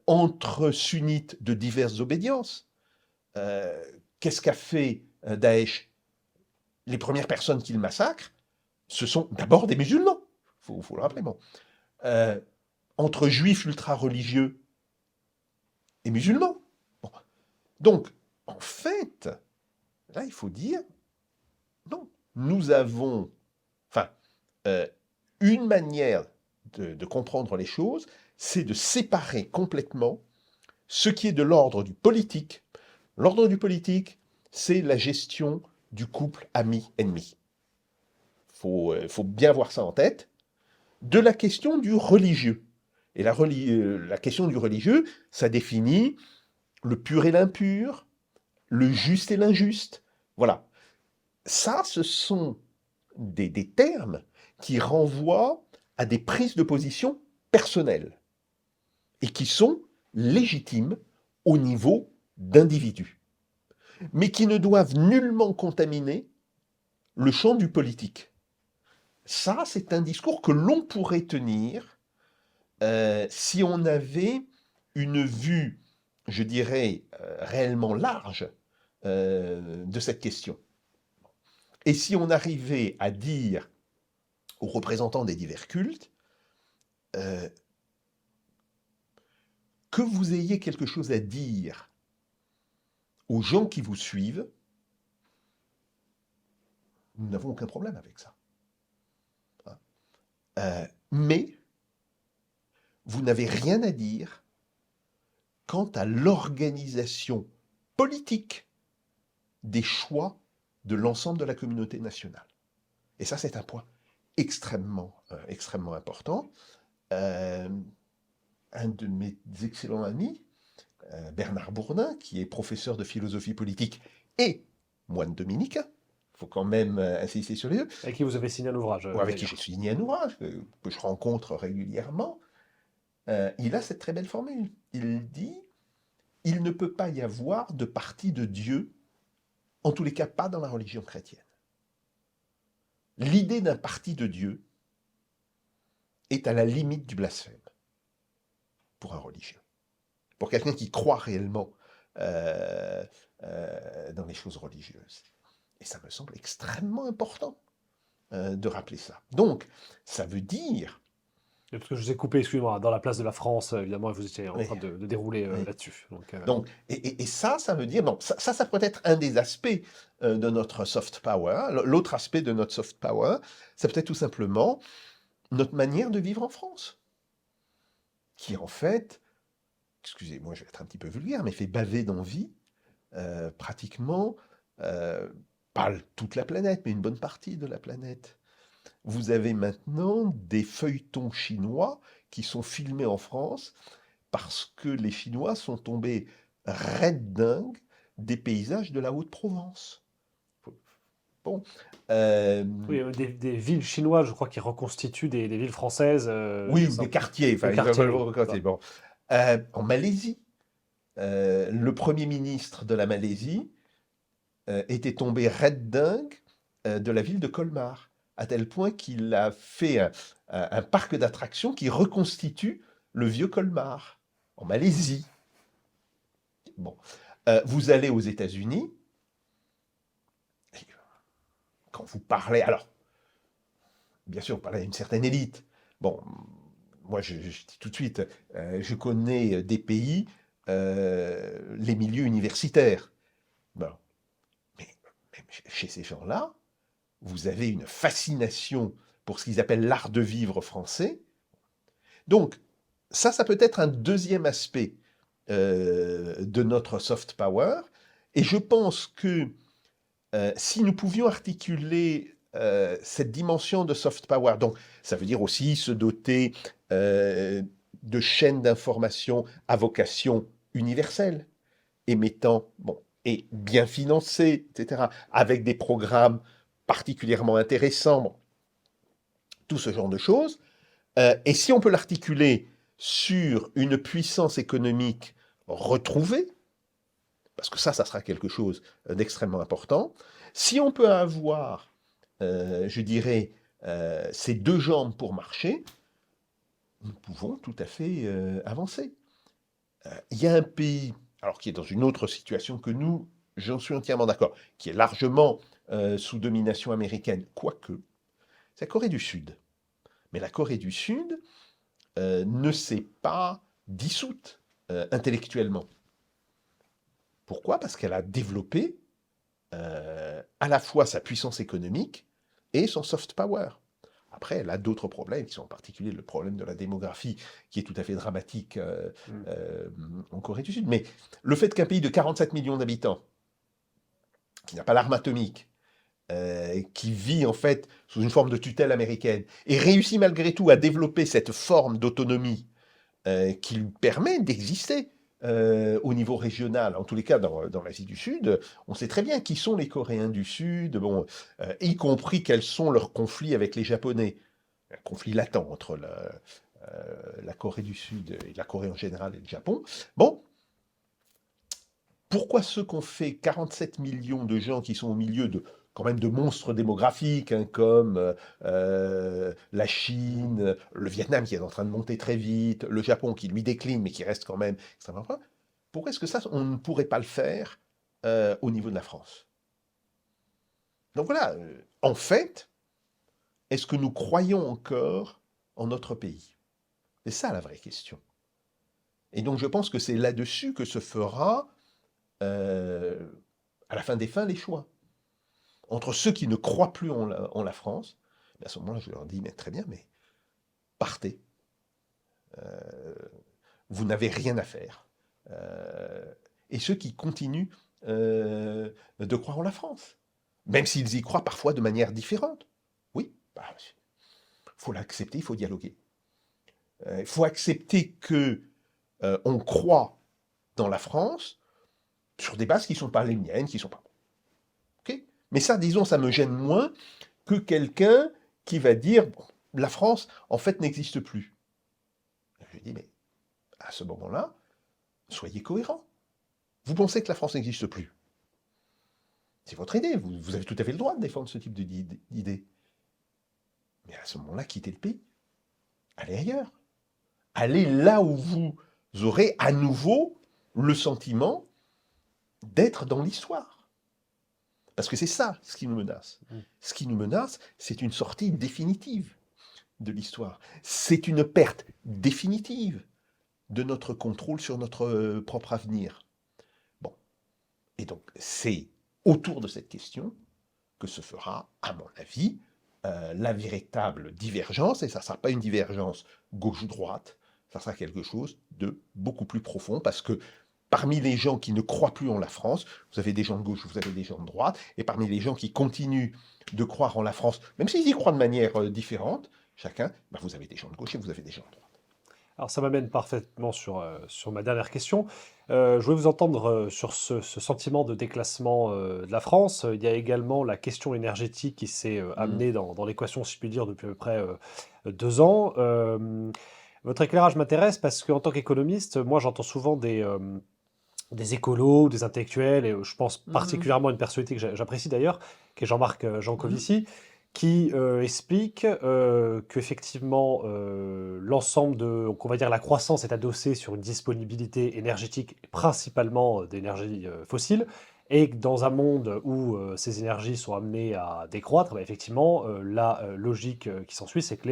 entre sunnites de diverses obédiences. Qu'est-ce qu'a fait Daesh? Les premières personnes qu'il massacre, ce sont d'abord des musulmans, faut le rappeler. Bon. Entre juifs ultra-religieux et musulmans. Bon. Donc, en fait, là, il faut dire, non, nous avons, enfin, une manière de comprendre les choses, c'est de séparer complètement ce qui est de l'ordre du politique. L'ordre du politique, c'est la gestion du couple ami-ennemi. Faut bien avoir ça en tête. De la question du religieux. Et la question du religieux, ça définit le pur et l'impur, le juste et l'injuste. Voilà. Ça, ce sont des termes qui renvoient à des prises de position personnelles et qui sont légitimes au niveau d'individus, mais qui ne doivent nullement contaminer le champ du politique. Ça, c'est un discours que l'on pourrait tenir si on avait une vue, je dirais, réellement large de cette question. Et si on arrivait à dire aux représentants des divers cultes, que vous ayez quelque chose à dire aux gens qui vous suivent, nous n'avons aucun problème avec ça. Mais vous n'avez rien à dire quant à l'organisation politique des choix de l'ensemble de la communauté nationale. Et ça, c'est un point extrêmement important. Un de mes excellents amis, Bernard Bourdin, qui est professeur de philosophie politique et moine dominicain, il faut quand même insister sur les deux, Avec qui vous avez signé un ouvrage, ou avec qui d'ailleurs. j'ai signé un ouvrage, que je rencontre régulièrement, il a cette très belle formule. Il dit, il ne peut pas y avoir de parti de Dieu, en tous les cas pas dans la religion chrétienne. L'idée d'un parti de Dieu est à la limite du blasphème pour un religieux. Pour quelqu'un qui croit réellement dans les choses religieuses. Et ça me semble extrêmement important de rappeler ça. Donc, ça veut dire... Parce que je vous ai coupé, excusez-moi, dans la place de la France, évidemment, vous étiez en Oui, train de dérouler oui. là-dessus. Donc, et ça veut dire... Bon, ça peut être un des aspects de notre soft power. L'autre aspect de notre soft power, ça peut être tout simplement notre manière de vivre en France. Qui, en fait, excusez-moi, je vais être un petit peu vulgaire, mais fait baver d'envie, pratiquement, pas toute la planète, mais une bonne partie de la planète. Vous avez maintenant des feuilletons chinois qui sont filmés en France parce que les Chinois sont tombés raides dingues des paysages de la Haute-Provence. Bon. Oui, des villes chinoises, je crois, qui reconstituent des villes françaises. Oui, c'est ou ça. des quartiers. Enfin, Des quartiers, oui, quartiers, bon. En Malaisie, le Premier ministre de la Malaisie était tombé raide dingue de la ville de Colmar, à tel point qu'il a fait un parc d'attractions qui reconstitue le vieux Colmar, en Malaisie. Bon. Vous allez aux États-Unis, quand vous parlez... Alors, bien sûr, vous parlez à une certaine élite. Bon, moi, je dis tout de suite, je connais des pays, les milieux universitaires. Bon, mais même chez ces gens-là, vous avez une fascination pour ce qu'ils appellent l'art de vivre français. Donc, ça peut être un deuxième aspect de notre soft power. Et je pense que si nous pouvions articuler cette dimension de soft power, donc ça veut dire aussi se doter de chaînes d'information à vocation universelle, émettant, bon, et bien financées, etc., avec des programmes particulièrement intéressants, bon, tout ce genre de choses. Et si on peut l'articuler sur une puissance économique retrouvée, parce que ça sera quelque chose d'extrêmement important, si on peut avoir, je dirais, ces deux jambes pour marcher, nous pouvons tout à fait avancer. Il y a un pays, alors qui est dans une autre situation que nous, j'en suis entièrement d'accord, qui est largement sous domination américaine, quoique, c'est la Corée du Sud. Mais la Corée du Sud ne s'est pas dissoute intellectuellement. Pourquoi? Parce qu'elle a développé à la fois sa puissance économique et son soft power. Après, elle a d'autres problèmes, qui sont en particulier le problème de la démographie, qui est tout à fait dramatique en Corée du Sud. Mais le fait qu'un pays de 47 millions d'habitants, qui n'a pas l'arme atomique, qui vit en fait sous une forme de tutelle américaine, et réussit malgré tout à développer cette forme d'autonomie qui lui permet d'exister au niveau régional. En tous les cas, dans l'Asie du Sud, on sait très bien qui sont les Coréens du Sud, bon, y compris quels sont leurs conflits avec les Japonais. Un conflit latent entre la Corée du Sud et la Corée en général et le Japon. Bon, pourquoi ceux qu'on fait 47 millions de gens qui sont au milieu de quand même de monstres démographiques, hein, comme la Chine, le Vietnam qui est en train de monter très vite, le Japon qui lui décline mais qui reste quand même extrêmement fort, pourquoi est-ce que ça, on ne pourrait pas le faire au niveau de la France? Donc voilà, en fait, est-ce que nous croyons encore en notre pays? C'est ça la vraie question. Et donc je pense que c'est là-dessus que se fera, à la fin des fins, les choix. Entre ceux qui ne croient plus en la France, à ce moment-là, je leur dis, mais très bien, mais partez. Vous n'avez rien à faire. Et ceux qui continuent de croire en la France, même s'ils y croient parfois de manière différente. Oui, bah, faut l'accepter, il faut dialoguer. Il faut accepter que on croit dans la France sur des bases qui ne sont pas les miennes, qui ne sont pas... Okay, mais ça, disons, ça me gêne moins que quelqu'un qui va dire bon, la France, en fait, n'existe plus. Je dis, mais à ce moment-là, soyez cohérent. Vous pensez que la France n'existe plus? C'est votre idée, vous avez tout à fait le droit de défendre ce type d'idée. Mais à ce moment-là, quittez le pays. Allez ailleurs. Allez là où vous aurez à nouveau le sentiment d'être dans l'histoire. Parce que c'est ça ce qui nous menace. Ce qui nous menace, c'est une sortie définitive de l'histoire. C'est une perte définitive de notre contrôle sur notre propre avenir. Bon. Et donc, c'est autour de cette question que se fera, à mon avis, la véritable divergence, et ça ne sera pas une divergence gauche-droite, ça sera quelque chose de beaucoup plus profond, parce que parmi les gens qui ne croient plus en la France, vous avez des gens de gauche, vous avez des gens de droite, et parmi les gens qui continuent de croire en la France, même s'ils y croient de manière différente, chacun, ben vous avez des gens de gauche et vous avez des gens de droite. Alors ça m'amène parfaitement sur ma dernière question. Je voulais vous entendre sur ce sentiment de déclassement de la France. Il y a également la question énergétique qui s'est amenée dans l'équation, si je puis dire, depuis à peu près 2 ans. Votre éclairage m'intéresse parce qu'en tant qu'économiste, moi j'entends souvent des écolos, des intellectuels, et je pense particulièrement à une personnalité que j'apprécie d'ailleurs, qui est Jean-Marc Jancovici, qui explique qu'effectivement l'ensemble donc on va dire la croissance est adossée sur une disponibilité énergétique, principalement d'énergie fossile, Et que dans un monde où ces énergies sont amenées à décroître, bah, effectivement, la logique qui s'ensuit, c'est que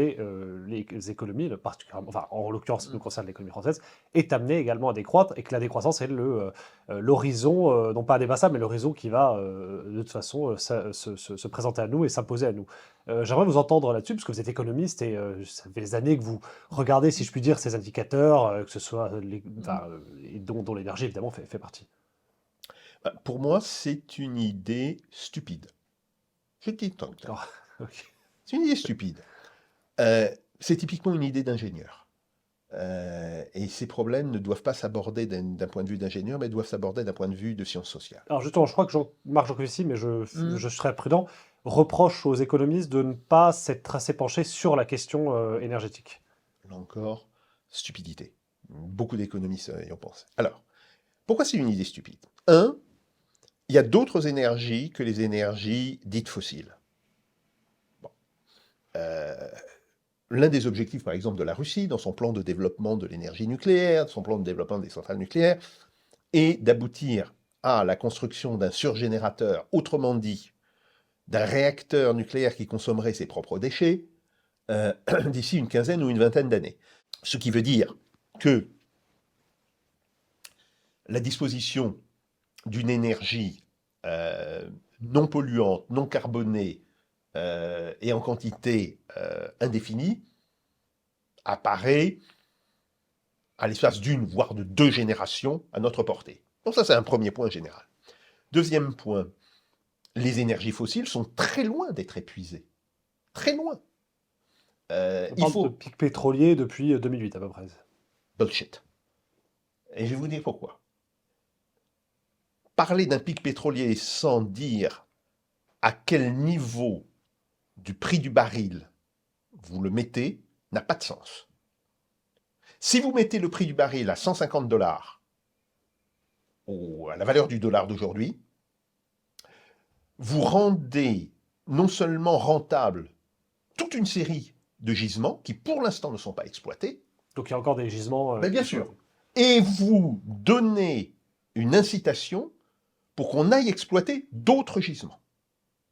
les économies, particulièrement, enfin, en l'occurrence, ce qui nous concerne l'économie française, est amenée également à décroître et que la décroissance est l'horizon, non pas indépassable, mais l'horizon qui va de toute façon se présenter à nous et s'imposer à nous. J'aimerais vous entendre là-dessus, parce que vous êtes économiste et ça fait des années que vous regardez, si je puis dire, ces indicateurs, que ce soit enfin, et dont l'énergie évidemment fait partie. Pour moi, c'est une idée stupide. Je te dis tant que là. D'accord. Ok. C'est une idée stupide. C'est typiquement une idée d'ingénieur. Et ces problèmes ne doivent pas s'aborder d'un point de vue d'ingénieur, mais doivent s'aborder d'un point de vue de sciences sociales. Alors justement, je crois que Marc Jancovici, mais Hmm. je serais prudent, reproche aux économistes de ne pas s'être assez penchés sur la question énergétique. Là encore, stupidité. Beaucoup d'économistes y ont pensé. Alors, pourquoi c'est une idée stupide? Un, il y a d'autres énergies que les énergies dites fossiles. Bon. Euh, L'un des objectifs, par exemple, de la Russie, dans son plan de développement de l'énergie nucléaire, son plan de développement des centrales nucléaires, est d'aboutir à la construction d'un surgénérateur, autrement dit, d'un réacteur nucléaire qui consommerait ses propres déchets, d'ici une quinzaine ou une vingtaine d'années. Ce qui veut dire que la disposition d'une énergie non polluante, non carbonée et en quantité indéfinie apparaît à l'espace d'une, voire de 2 générations à notre portée. Donc ça, c'est un premier point général. Deuxième point, les énergies fossiles sont très loin d'être épuisées. Très loin. On Il parle de faut... pic pétrolier depuis 2008 à peu près. Bullshit. Et je vais vous dire pourquoi. Parler d'un pic pétrolier sans dire à quel niveau du prix du baril vous le mettez n'a pas de sens. Si vous mettez le prix du baril à 150 dollars, à la valeur du dollar d'aujourd'hui, vous rendez non seulement rentable toute une série de gisements qui pour l'instant ne sont pas exploités, Donc il y a encore des gisements mais bien sûr, et vous donnez une incitation pour qu'on aille exploiter d'autres gisements,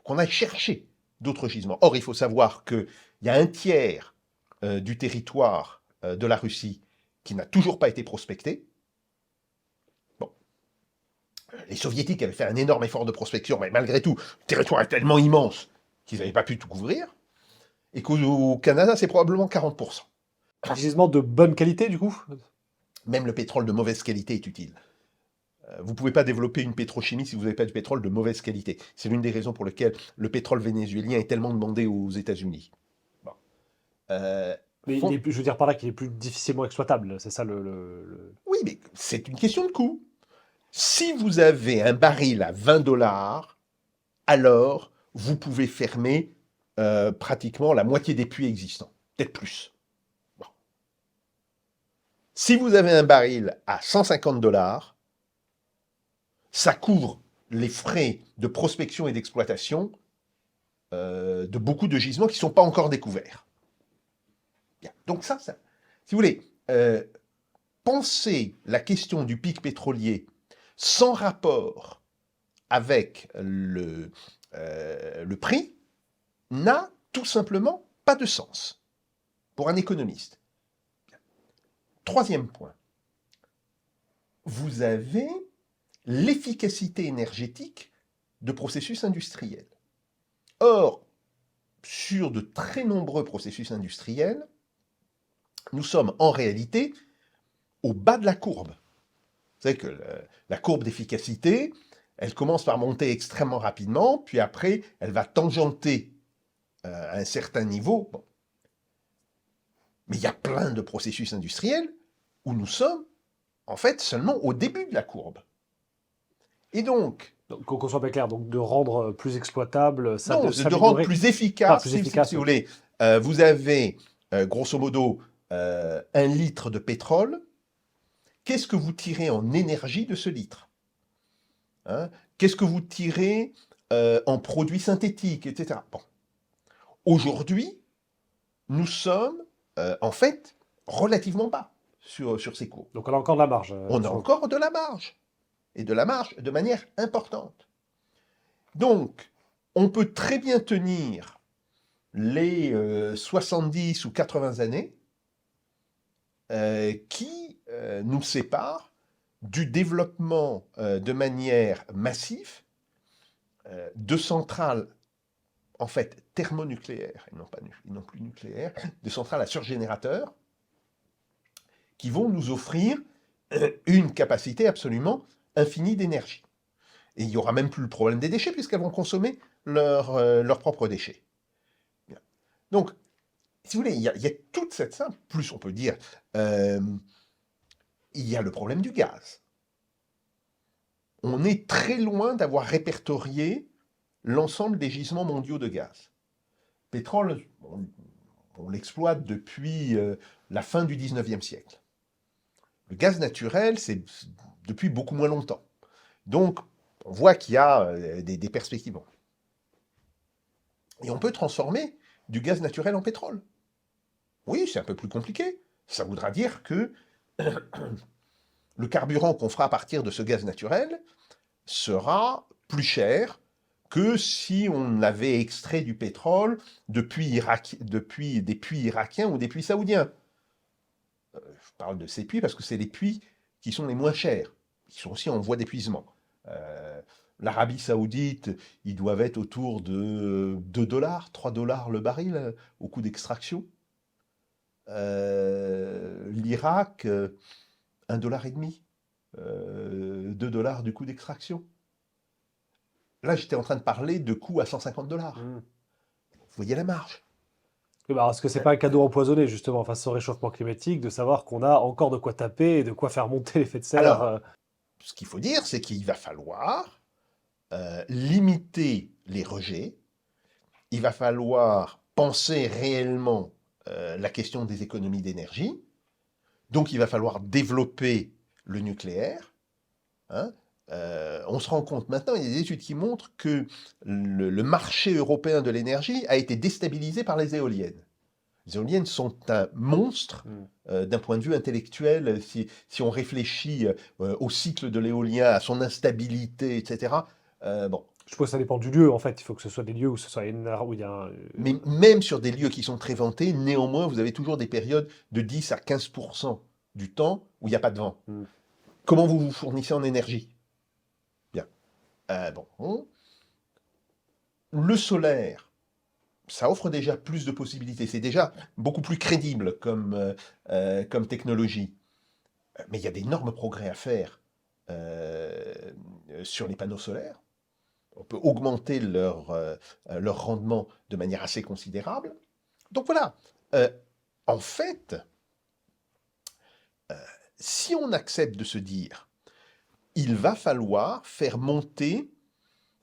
qu'on aille chercher d'autres gisements. Or, il faut savoir qu'il y a un tiers du territoire de la Russie qui n'a toujours pas été prospecté. Bon, les soviétiques avaient fait un énorme effort de prospection, mais malgré tout, le territoire est tellement immense qu'ils n'avaient pas pu tout couvrir, et qu'au Canada, c'est probablement 40%. des gisements de bonne qualité du coup. Même le pétrole de mauvaise qualité est utile. Vous ne pouvez pas développer une pétrochimie si vous n'avez pas du pétrole de mauvaise qualité. C'est l'une des raisons pour lesquelles le pétrole vénézuélien est tellement demandé aux États-Unis. Bon. Mais je veux dire par là qu'il est plus difficilement exploitable, c'est ça Oui, mais c'est une question de coût. Si vous avez un baril à 20 dollars, alors vous pouvez fermer pratiquement la moitié des puits existants, peut-être plus. Bon. Si vous avez un baril à 150 dollars, ça couvre les frais de prospection et d'exploitation de beaucoup de gisements qui ne sont pas encore découverts. Bien. Donc ça, si vous voulez, penser la question du pic pétrolier sans rapport avec le prix n'a tout simplement pas de sens pour un économiste. Troisième point, vous avez l'efficacité énergétique de processus industriels. Or, sur de très nombreux processus industriels, nous sommes en réalité au bas de la courbe. Vous savez que la courbe d'efficacité, elle commence par monter extrêmement rapidement, puis après, elle va tangenter à un certain niveau. Bon. Mais il y a plein de processus industriels où nous sommes, en fait, seulement au début de la courbe. Et donc... Qu'on soit bien clair, donc de rendre plus exploitable, Non, de rendre plus efficace, plus si efficace, vous voulez. Vous avez, grosso modo, 1 litre de pétrole. Qu'est-ce que vous tirez en énergie de ce litre, hein? Qu'est-ce que vous tirez en produits synthétiques, etc. Bon. Aujourd'hui, nous sommes, en fait, relativement bas sur ces cours. Donc on a encore de la marge. On a encore de la marge. et de la marge de manière importante. Donc, on peut très bien tenir les 70 ou 80 années qui nous séparent du développement de manière massive de centrales en fait thermonucléaires, et non plus nucléaires, de centrales à surgénérateurs qui vont nous offrir une capacité absolument infinie d'énergie. Et il n'y aura même plus le problème des déchets puisqu'elles vont consommer leurs propres déchets. Bien. Donc, si vous voulez, il y a toute cette simple, plus on peut dire, il y a le problème du gaz. On est très loin d'avoir répertorié l'ensemble des gisements mondiaux de gaz. Pétrole, on l'exploite depuis la fin du 19e siècle. Le gaz naturel, c'est depuis beaucoup moins longtemps. Donc, on voit qu'il y a des perspectives. Et on peut transformer du gaz naturel en pétrole. Oui, c'est un peu plus compliqué. Ça voudra dire que le carburant qu'on fera à partir de ce gaz naturel sera plus cher que si on avait extrait du pétrole depuis des puits irakiens ou des puits saoudiens. Je parle de ces puits parce que c'est les puits qui sont les moins chers, qui sont aussi en voie d'épuisement. L'Arabie Saoudite, ils doivent être autour de 2 dollars, 3 dollars le baril au coût d'extraction. L'Irak, 1,5 dollar, 2 dollars du coût d'extraction. Là, j'étais en train de parler de coûts à 150 dollars. Mmh. Vous voyez la marge. Oui, bah, est-ce que c'est pas un cadeau empoisonné, justement, face au réchauffement climatique, de savoir qu'on a encore de quoi taper et de quoi faire monter l'effet de serre Alors, ce qu'il faut dire, c'est qu'il va falloir limiter les rejets, il va falloir penser réellement la question des économies d'énergie, donc il va falloir développer le nucléaire. Hein. On se rend compte maintenant, il y a des études qui montrent que le marché européen de l'énergie a été déstabilisé par les éoliennes. Les éoliennes sont un monstre d'un point de vue intellectuel, si on réfléchit au cycle de l'éolien, à son instabilité, etc. Bon. Je suppose que ça dépend du lieu, en fait. Il faut que ce soit des lieux où où il y a Mais même sur des lieux qui sont très ventés, néanmoins, vous avez toujours des périodes de 10 à 15% du temps où il n'y a pas de vent. Mm. Comment vous vous fournissez en énergie? Bien. Bon. Le solaire, ça offre déjà plus de possibilités. C'est déjà beaucoup plus crédible comme technologie. Mais il y a d'énormes progrès à faire sur les panneaux solaires. On peut augmenter leur rendement de manière assez considérable. Donc voilà. En fait, si on accepte de se dire, il va falloir faire monter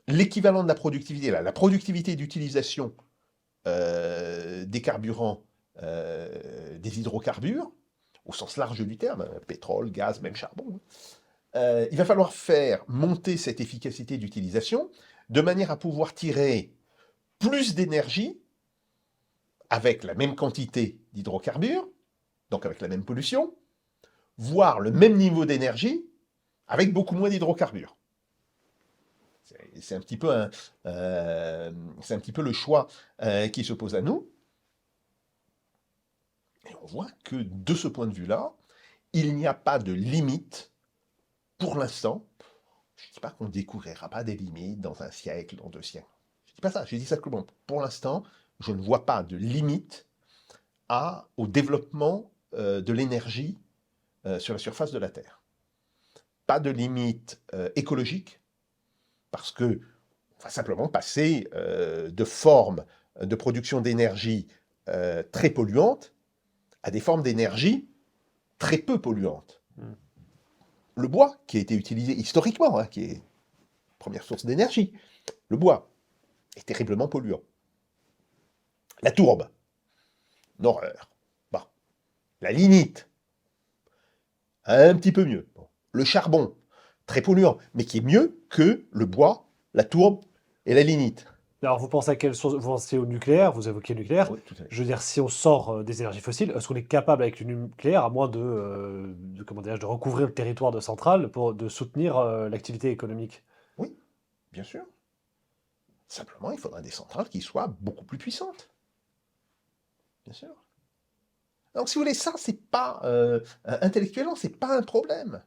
l'équivalent de la productivité, la productivité d'utilisation des carburants, des hydrocarbures, au sens large du terme, pétrole, gaz, même charbon. Il va falloir faire monter cette efficacité d'utilisation de manière à pouvoir tirer plus d'énergie avec la même quantité d'hydrocarbures, donc avec la même pollution, voire le même niveau d'énergie avec beaucoup moins d'hydrocarbures. C'est un petit peu le choix qui se pose à nous. Et on voit que de ce point de vue-là, il n'y a pas de limite pour l'instant. Je ne dis pas qu'on ne découvrira pas des limites dans un siècle, dans 2 siècles. Je ne dis pas ça, je dis ça simplement. Pour l'instant, je ne vois pas de limite au développement de l'énergie sur la surface de la Terre. Pas de limite écologique, parce qu'on va simplement passer de formes de production d'énergie très polluantes à des formes d'énergie très peu polluantes. Le bois, qui a été utilisé historiquement, qui est première source d'énergie, le bois est terriblement polluant. La tourbe, une horreur. Bon. La lignite, un petit peu mieux. Bon. Le charbon, très polluant, mais qui est mieux que le bois, la tourbe et la lignite. Alors, vous pensez à quelle source? Vous pensez au nucléaire, vous évoquez le nucléaire. Oui, tout à fait. Je veux dire, si on sort des énergies fossiles, est-ce qu'on est capable avec le nucléaire, à moins comment dirais-je, de recouvrir le territoire de centrales, de soutenir l'activité économique? Oui, bien sûr. Simplement, il faudra des centrales qui soient beaucoup plus puissantes. Bien sûr. Donc, si vous voulez, ça, c'est pas intellectuellement, c'est pas un problème.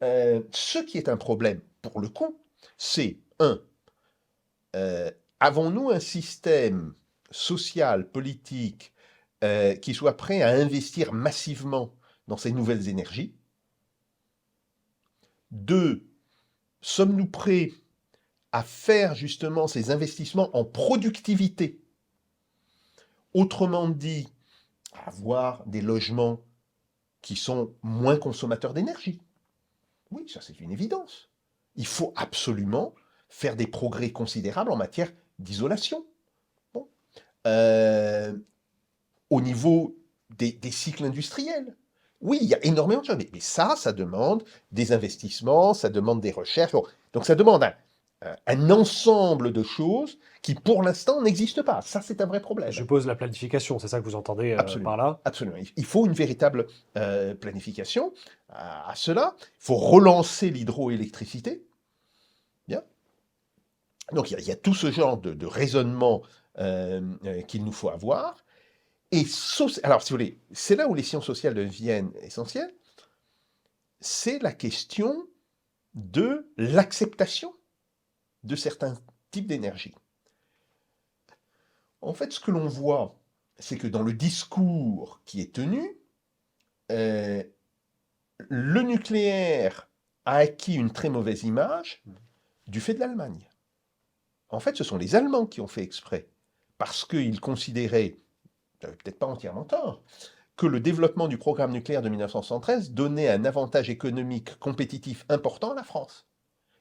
Ce qui est un problème, pour le coup, c'est euh, avons-nous un système social, politique, qui soit prêt à investir massivement dans ces nouvelles énergies? Deux, sommes-nous prêts à faire justement ces investissements en productivité? Autrement dit, avoir des logements qui sont moins consommateurs d'énergie. Oui, ça c'est une évidence. Il faut absolument faire des progrès considérables en matière d'isolation. Bon. Euh, Au niveau des cycles industriels. Oui, il y a énormément de choses, mais ça demande des investissements, ça demande des recherches. Bon, donc ça demande un ensemble de choses qui, pour l'instant, n'existent pas. Ça, c'est un vrai Je problème. pose la planification, c'est ça que vous entendez Absolument. par là? Absolument. Il faut une véritable planification à cela. Il faut relancer l'hydroélectricité. Bien. Donc il y a tout ce genre de raisonnement qu'il nous faut avoir. Et alors, si vous voulez, c'est là où les sciences sociales deviennent essentielles, c'est la question de l'acceptation de certains types d'énergie. En fait, ce que l'on voit, c'est que dans le discours qui est tenu, euh, le nucléaire a acquis une très mauvaise image du fait de l'Allemagne. En fait, ce sont les Allemands qui ont fait exprès, parce qu'ils considéraient, peut-être pas entièrement tort, que le développement du programme nucléaire de 1973 donnait un avantage économique compétitif important à la France.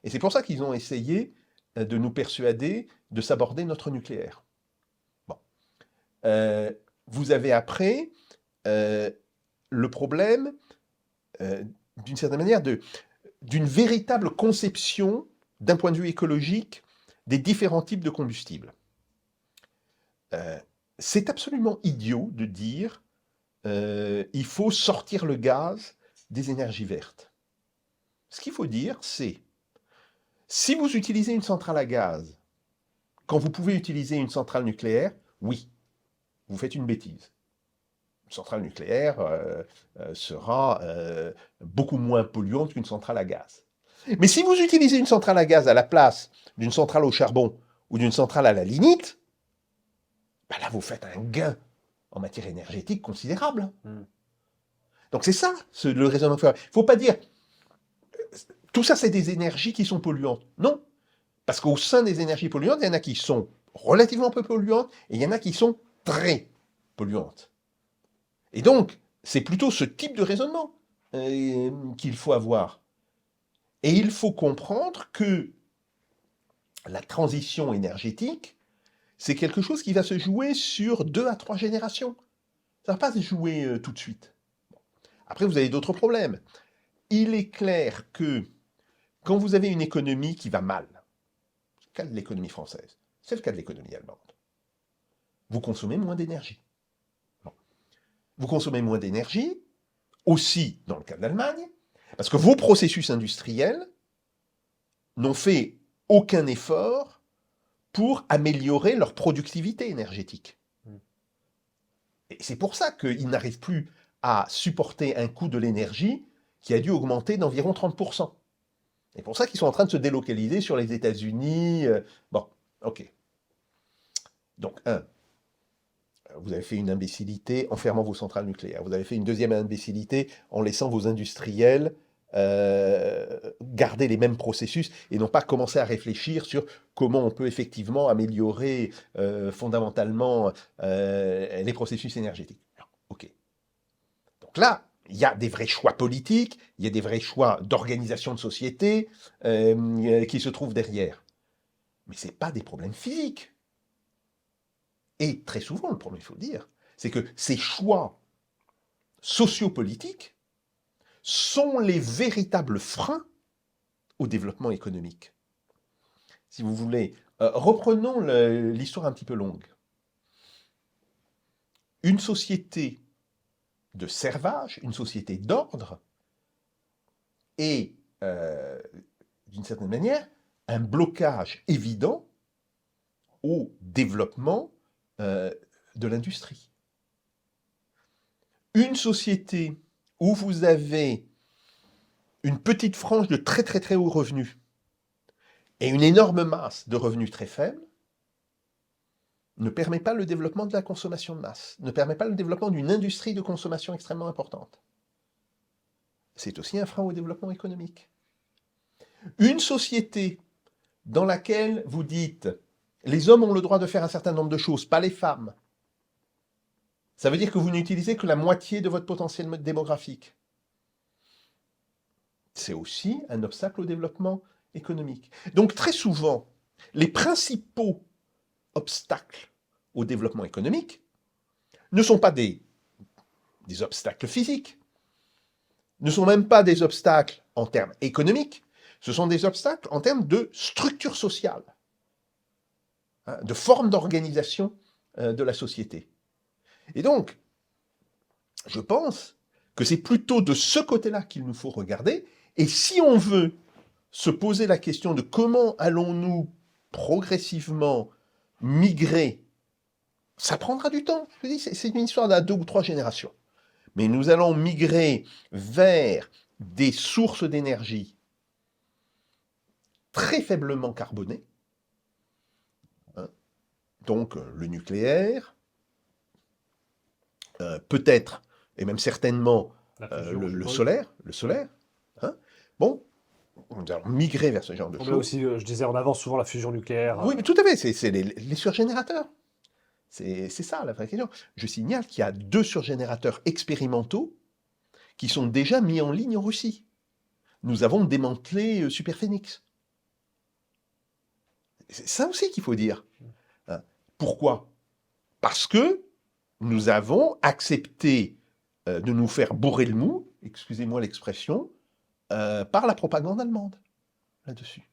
Et c'est pour ça qu'ils ont essayé de nous persuader de s'aborder notre nucléaire. Bon. Euh, Vous avez après euh, le problème, d'une certaine manière, d'une véritable conception, d'un point de vue écologique, des différents types de combustibles. Euh, c'est absolument idiot de dire il faut sortir le gaz des énergies vertes. Ce qu'il faut dire, c'est si vous utilisez une centrale à gaz, quand vous pouvez utiliser une centrale nucléaire, oui, vous faites une bêtise. Une centrale nucléaire sera beaucoup moins polluante qu'une centrale à gaz. Mais si vous utilisez une centrale à gaz à la place d'une centrale au charbon ou d'une centrale à la lignite, ben là, vous faites un gain en matière énergétique considérable. Donc c'est ça le raisonnement. Il ne faut pas dire tout ça, c'est des énergies qui sont polluantes. Non, parce qu'au sein des énergies polluantes, il y en a qui sont relativement peu polluantes et il y en a qui sont très polluantes. Et donc, c'est plutôt ce type de raisonnement qu'il faut avoir. Et il faut comprendre que la transition énergétique, c'est quelque chose qui va se jouer sur 2 à 3 générations. Ça ne va pas se jouer tout de suite. Après, vous avez d'autres problèmes. Il est clair que quand vous avez une économie qui va mal, c'est le cas de l'économie française, c'est le cas de l'économie allemande, vous consommez moins d'énergie. Bon. Vous consommez moins d'énergie, aussi dans le cas de l'Allemagne, parce que vos processus industriels n'ont fait aucun effort pour améliorer leur productivité énergétique. Et c'est pour ça qu'ils n'arrivent plus à supporter un coût de l'énergie qui a dû augmenter d'environ 30%. C'est pour ça qu'ils sont en train de se délocaliser sur les États-Unis. Bon, ok. Donc, vous avez fait une imbécilité en fermant vos centrales nucléaires. Vous avez fait une deuxième imbécilité en laissant vos industriels garder les mêmes processus et non pas commencer à réfléchir sur comment on peut effectivement améliorer fondamentalement les processus énergétiques. Ok. Donc là, il y a des vrais choix politiques, il y a des vrais choix d'organisation de société qui se trouvent derrière. Mais ce n'est pas des problèmes physiques. Et très souvent, le problème, il faut le dire, c'est que ces choix sociopolitiques sont les véritables freins au développement économique. Si vous voulez, Reprenons l'histoire un petit peu longue. Une société de servage, une société d'ordre, est, d'une certaine manière, un blocage évident au développement de l'industrie. Une société où vous avez une petite frange de très très très hauts revenus et une énorme masse de revenus très faibles ne permet pas le développement de la consommation de masse, ne permet pas le développement d'une industrie de consommation extrêmement importante. C'est aussi un frein au développement économique. Une société dans laquelle vous dites les hommes ont le droit de faire un certain nombre de choses, pas les femmes, ça veut dire que vous n'utilisez que la moitié de votre potentiel démographique. C'est aussi un obstacle au développement économique. Donc très souvent, les principaux obstacles au développement économique ne sont pas des obstacles physiques, ne sont même pas des obstacles en termes économiques, ce sont des obstacles en termes de structure sociale, de forme d'organisation de la société. Et donc, je pense que c'est plutôt de ce côté-là qu'il nous faut regarder, et si on veut se poser la question de comment allons-nous progressivement migrer, ça prendra du temps, je dis, c'est une histoire d'à 2 ou 3 générations. Mais nous allons migrer vers des sources d'énergie très faiblement carbonées, hein, donc le nucléaire, peut-être, et même certainement, le solaire, hein. Bon, nous allons migrer vers ce genre de On met choses. aussi, je disais en avant souvent la fusion nucléaire. Oui, mais tout à fait, c'est les surgénérateurs. C'est ça la vraie question. Je signale qu'il y a 2 surgénérateurs expérimentaux qui sont déjà mis en ligne en Russie. Nous avons démantelé Superphénix. C'est ça aussi qu'il faut dire. Hein. Pourquoi? Parce que nous avons accepté de nous faire bourrer le mou, excusez-moi l'expression, par la propagande allemande, là-dessus.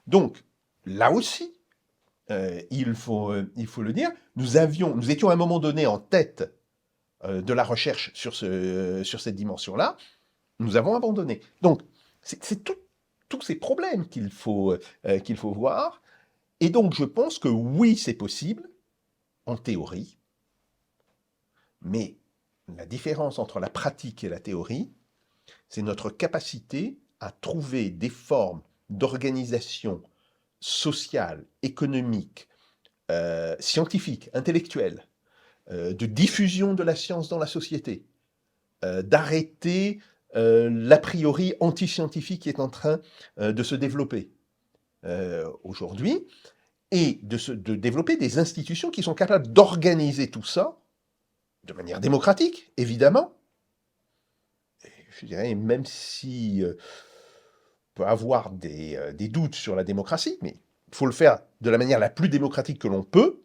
Donc, là aussi, il faut le dire, nous étions à un moment donné en tête de la recherche sur cette dimension-là, nous avons abandonné. Donc, c'est tous ces problèmes qu'il faut voir. Et donc, je pense que oui, c'est possible, en théorie, mais la différence entre la pratique et la théorie, c'est notre capacité à trouver des formes d'organisation sociale, économique, scientifique, intellectuelle, de diffusion de la science dans la société, d'arrêter l'a priori anti-scientifique qui est en train de se développer aujourd'hui, et de développer des institutions qui sont capables d'organiser tout ça de manière démocratique, évidemment. Et je dirais, même si on peut avoir des doutes sur la démocratie, mais il faut le faire de la manière la plus démocratique que l'on peut,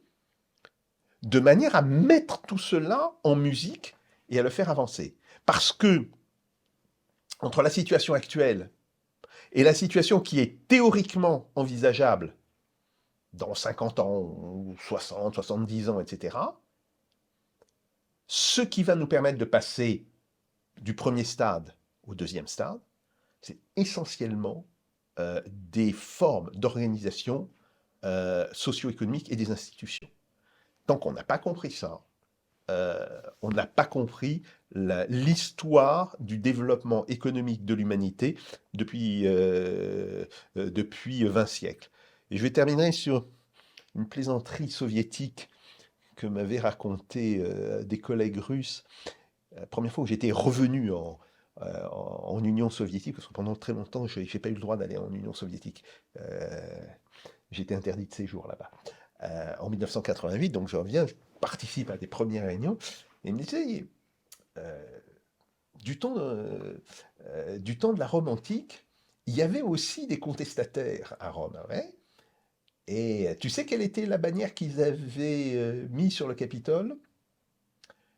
de manière à mettre tout cela en musique et à le faire avancer. Parce que, entre la situation actuelle et la situation qui est théoriquement envisageable dans 50 ans, 60, 70 ans, etc., ce qui va nous permettre de passer du premier stade au deuxième stade, c'est essentiellement des formes d'organisation socio-économique et des institutions. Tant qu'on n'a pas compris ça, on n'a pas compris l'histoire du développement économique de l'humanité depuis 20 siècles. Et je vais terminer sur une plaisanterie soviétique que m'avaient raconté des collègues russes. La première fois où j'étais revenu en Union soviétique, parce que pendant très longtemps, je n'ai pas eu le droit d'aller en Union soviétique. J'étais interdit de séjour là-bas. En 1988, donc je reviens, je participe à des premières réunions, et il me disait, du temps de la Rome antique, il y avait aussi des contestataires à Rome. Ouais. Et tu sais quelle était la bannière qu'ils avaient mis sur le Capitole?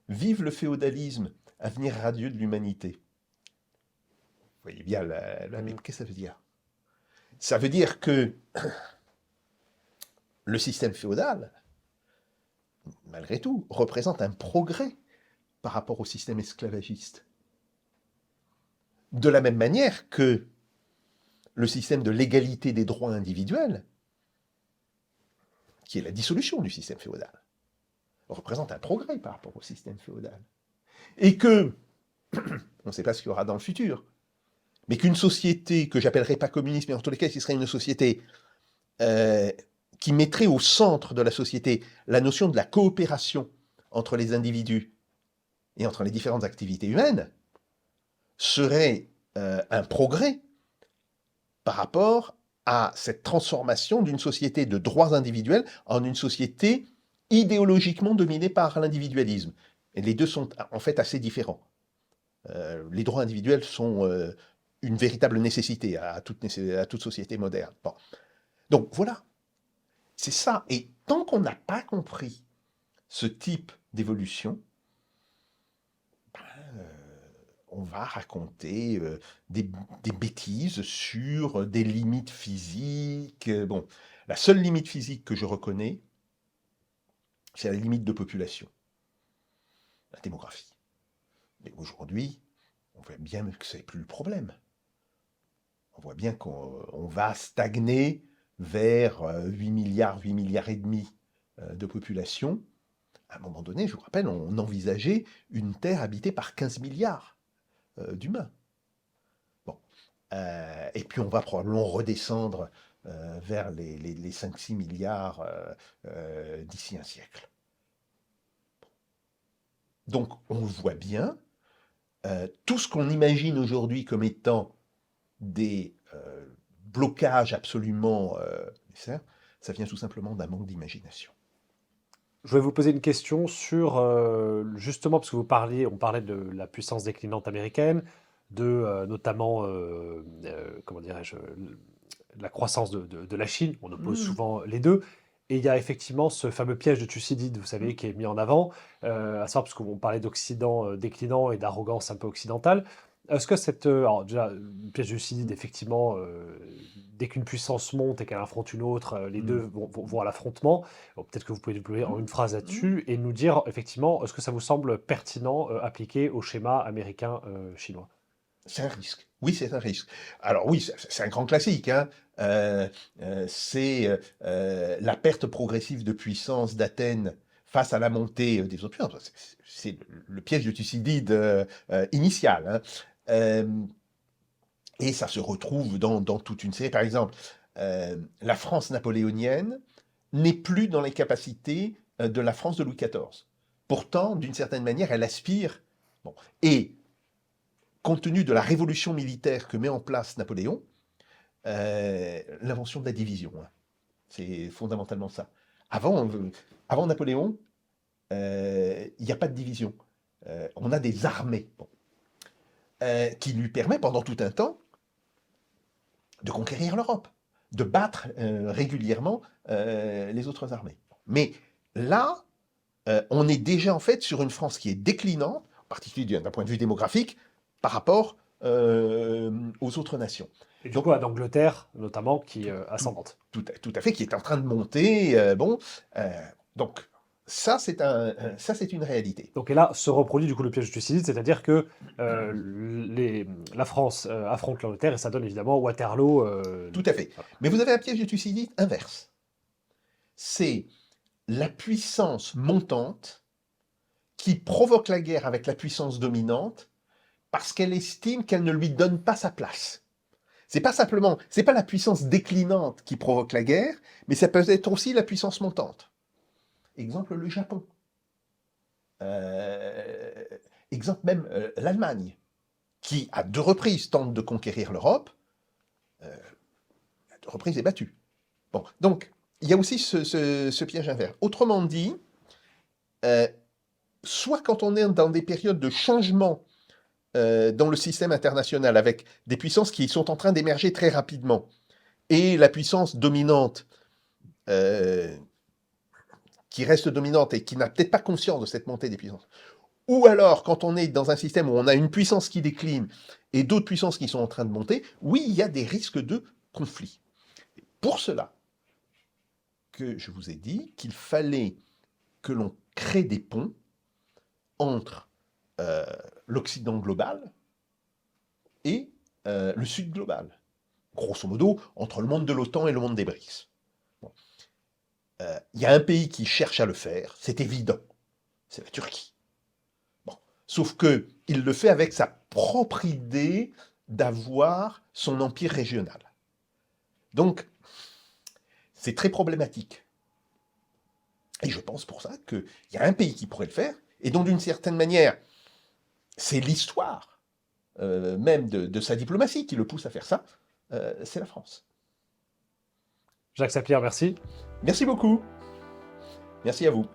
Vive le féodalisme, avenir radieux de l'humanité. Vous voyez bien, mais qu'est-ce que ça veut dire? Ça veut dire que le système féodal, malgré tout, représente un progrès par rapport au système esclavagiste. De la même manière que le système de l'égalité des droits individuels, qui est la dissolution du système féodal, représente un progrès par rapport au système féodal. Et que, on ne sait pas ce qu'il y aura dans le futur, mais qu'une société que j'appellerais pas communiste, mais en tous les cas, qui serait une société qui mettrait au centre de la société la notion de la coopération entre les individus et entre les différentes activités humaines, serait un progrès par rapport à cette transformation d'une société de droits individuels en une société idéologiquement dominée par l'individualisme. Et les deux sont en fait assez différents. Les droits individuels sont une véritable nécessité à toute société moderne. Bon. Donc voilà, c'est ça. Et tant qu'on n'a pas compris ce type d'évolution, on va raconter des bêtises sur des limites physiques. Bon, la seule limite physique que je reconnais, c'est la limite de population, la démographie. Mais aujourd'hui, on voit bien que ce n'est plus le problème. On voit bien qu'on va stagner vers 8 milliards, 8 milliards et demi de population. À un moment donné, je vous rappelle, on envisageait une Terre habitée par 15 milliards d'humains. Bon. Et puis on va probablement redescendre vers les 5-6 milliards d'ici un siècle. Donc on voit bien, tout ce qu'on imagine aujourd'hui comme étant des blocages absolument nécessaires, ça vient tout simplement d'un manque d'imagination. Je vais vous poser une question sur, justement, parce que on parlait de la puissance déclinante américaine, de notamment, comment dirais-je, la croissance de la Chine. On oppose souvent les deux. Et il y a effectivement ce fameux piège de Thucydide, vous savez, qui est mis en avant, à savoir, parce qu'on parlait d'Occident déclinant et d'arrogance un peu occidentale. Est-ce que alors déjà, le piège de Thucydide, effectivement, dès qu'une puissance monte et qu'elle affronte une autre, les deux vont à l'affrontement. Peut-être que vous pouvez déployer en une phrase là-dessus et nous dire, effectivement, est-ce que ça vous semble pertinent appliqué au schéma américain-chinois? C'est un risque. Oui, c'est un risque. Alors oui, c'est un grand classique. Hein. C'est la perte progressive de puissance d'Athènes face à la montée des autres puissances. C'est le piège de Thucydide initial. Hein. Et ça se retrouve dans toute une série. Par exemple, la France napoléonienne n'est plus dans les capacités de la France de Louis XIV. Pourtant, d'une certaine manière, elle aspire. Bon. Et compte tenu de la révolution militaire que met en place Napoléon, l'invention de la division, hein, c'est fondamentalement ça. Avant Napoléon, il n'y a pas de division. On a des armées qui lui permettent pendant tout un temps de conquérir l'Europe, de battre régulièrement les autres armées. Mais là, on est déjà en fait sur une France qui est déclinante, en particulier d'un point de vue démographique, par rapport aux autres nations. Et du coup, à d'Angleterre, notamment, qui ascendante. Tout à fait, qui est en train de monter. Donc, ça, c'est une réalité. Donc, et là, se reproduit du coup le piège de Thucydide, c'est-à-dire que la France affronte l'Angleterre et ça donne évidemment Waterloo. Tout à fait. Voilà. Mais vous avez un piège de Thucydide inverse. C'est la puissance montante qui provoque la guerre avec la puissance dominante parce qu'elle estime qu'elle ne lui donne pas sa place. C'est pas la puissance déclinante qui provoque la guerre, mais ça peut être aussi la puissance montante. Exemple, le Japon. Exemple même l'Allemagne, qui à 2 reprises tente de conquérir l'Europe, à 2 reprises est battue. Bon, donc il y a aussi ce piège inverse. Autrement dit, soit quand on est dans des périodes de changement dans le système international, avec des puissances qui sont en train d'émerger très rapidement, et la puissance dominante qui reste dominante et qui n'a peut-être pas conscience de cette montée des puissances, ou alors quand on est dans un système où on a une puissance qui décline et d'autres puissances qui sont en train de monter, oui, il y a des risques de conflit. Pour cela, que je vous ai dit qu'il fallait que l'on crée des ponts entre l'Occident global et le Sud global. Grosso modo, entre le monde de l'OTAN et le monde des BRICS. Bon. Il y a un pays qui cherche à le faire, c'est évident, c'est la Turquie. Bon. Sauf qu'il le fait avec sa propre idée d'avoir son empire régional. Donc, c'est très problématique. Et je pense pour ça qu'il y a un pays qui pourrait le faire, et dont d'une certaine manière, c'est l'histoire même de sa diplomatie qui le pousse à faire ça, c'est la France. Jacques Sapir, merci. Merci beaucoup. Merci à vous.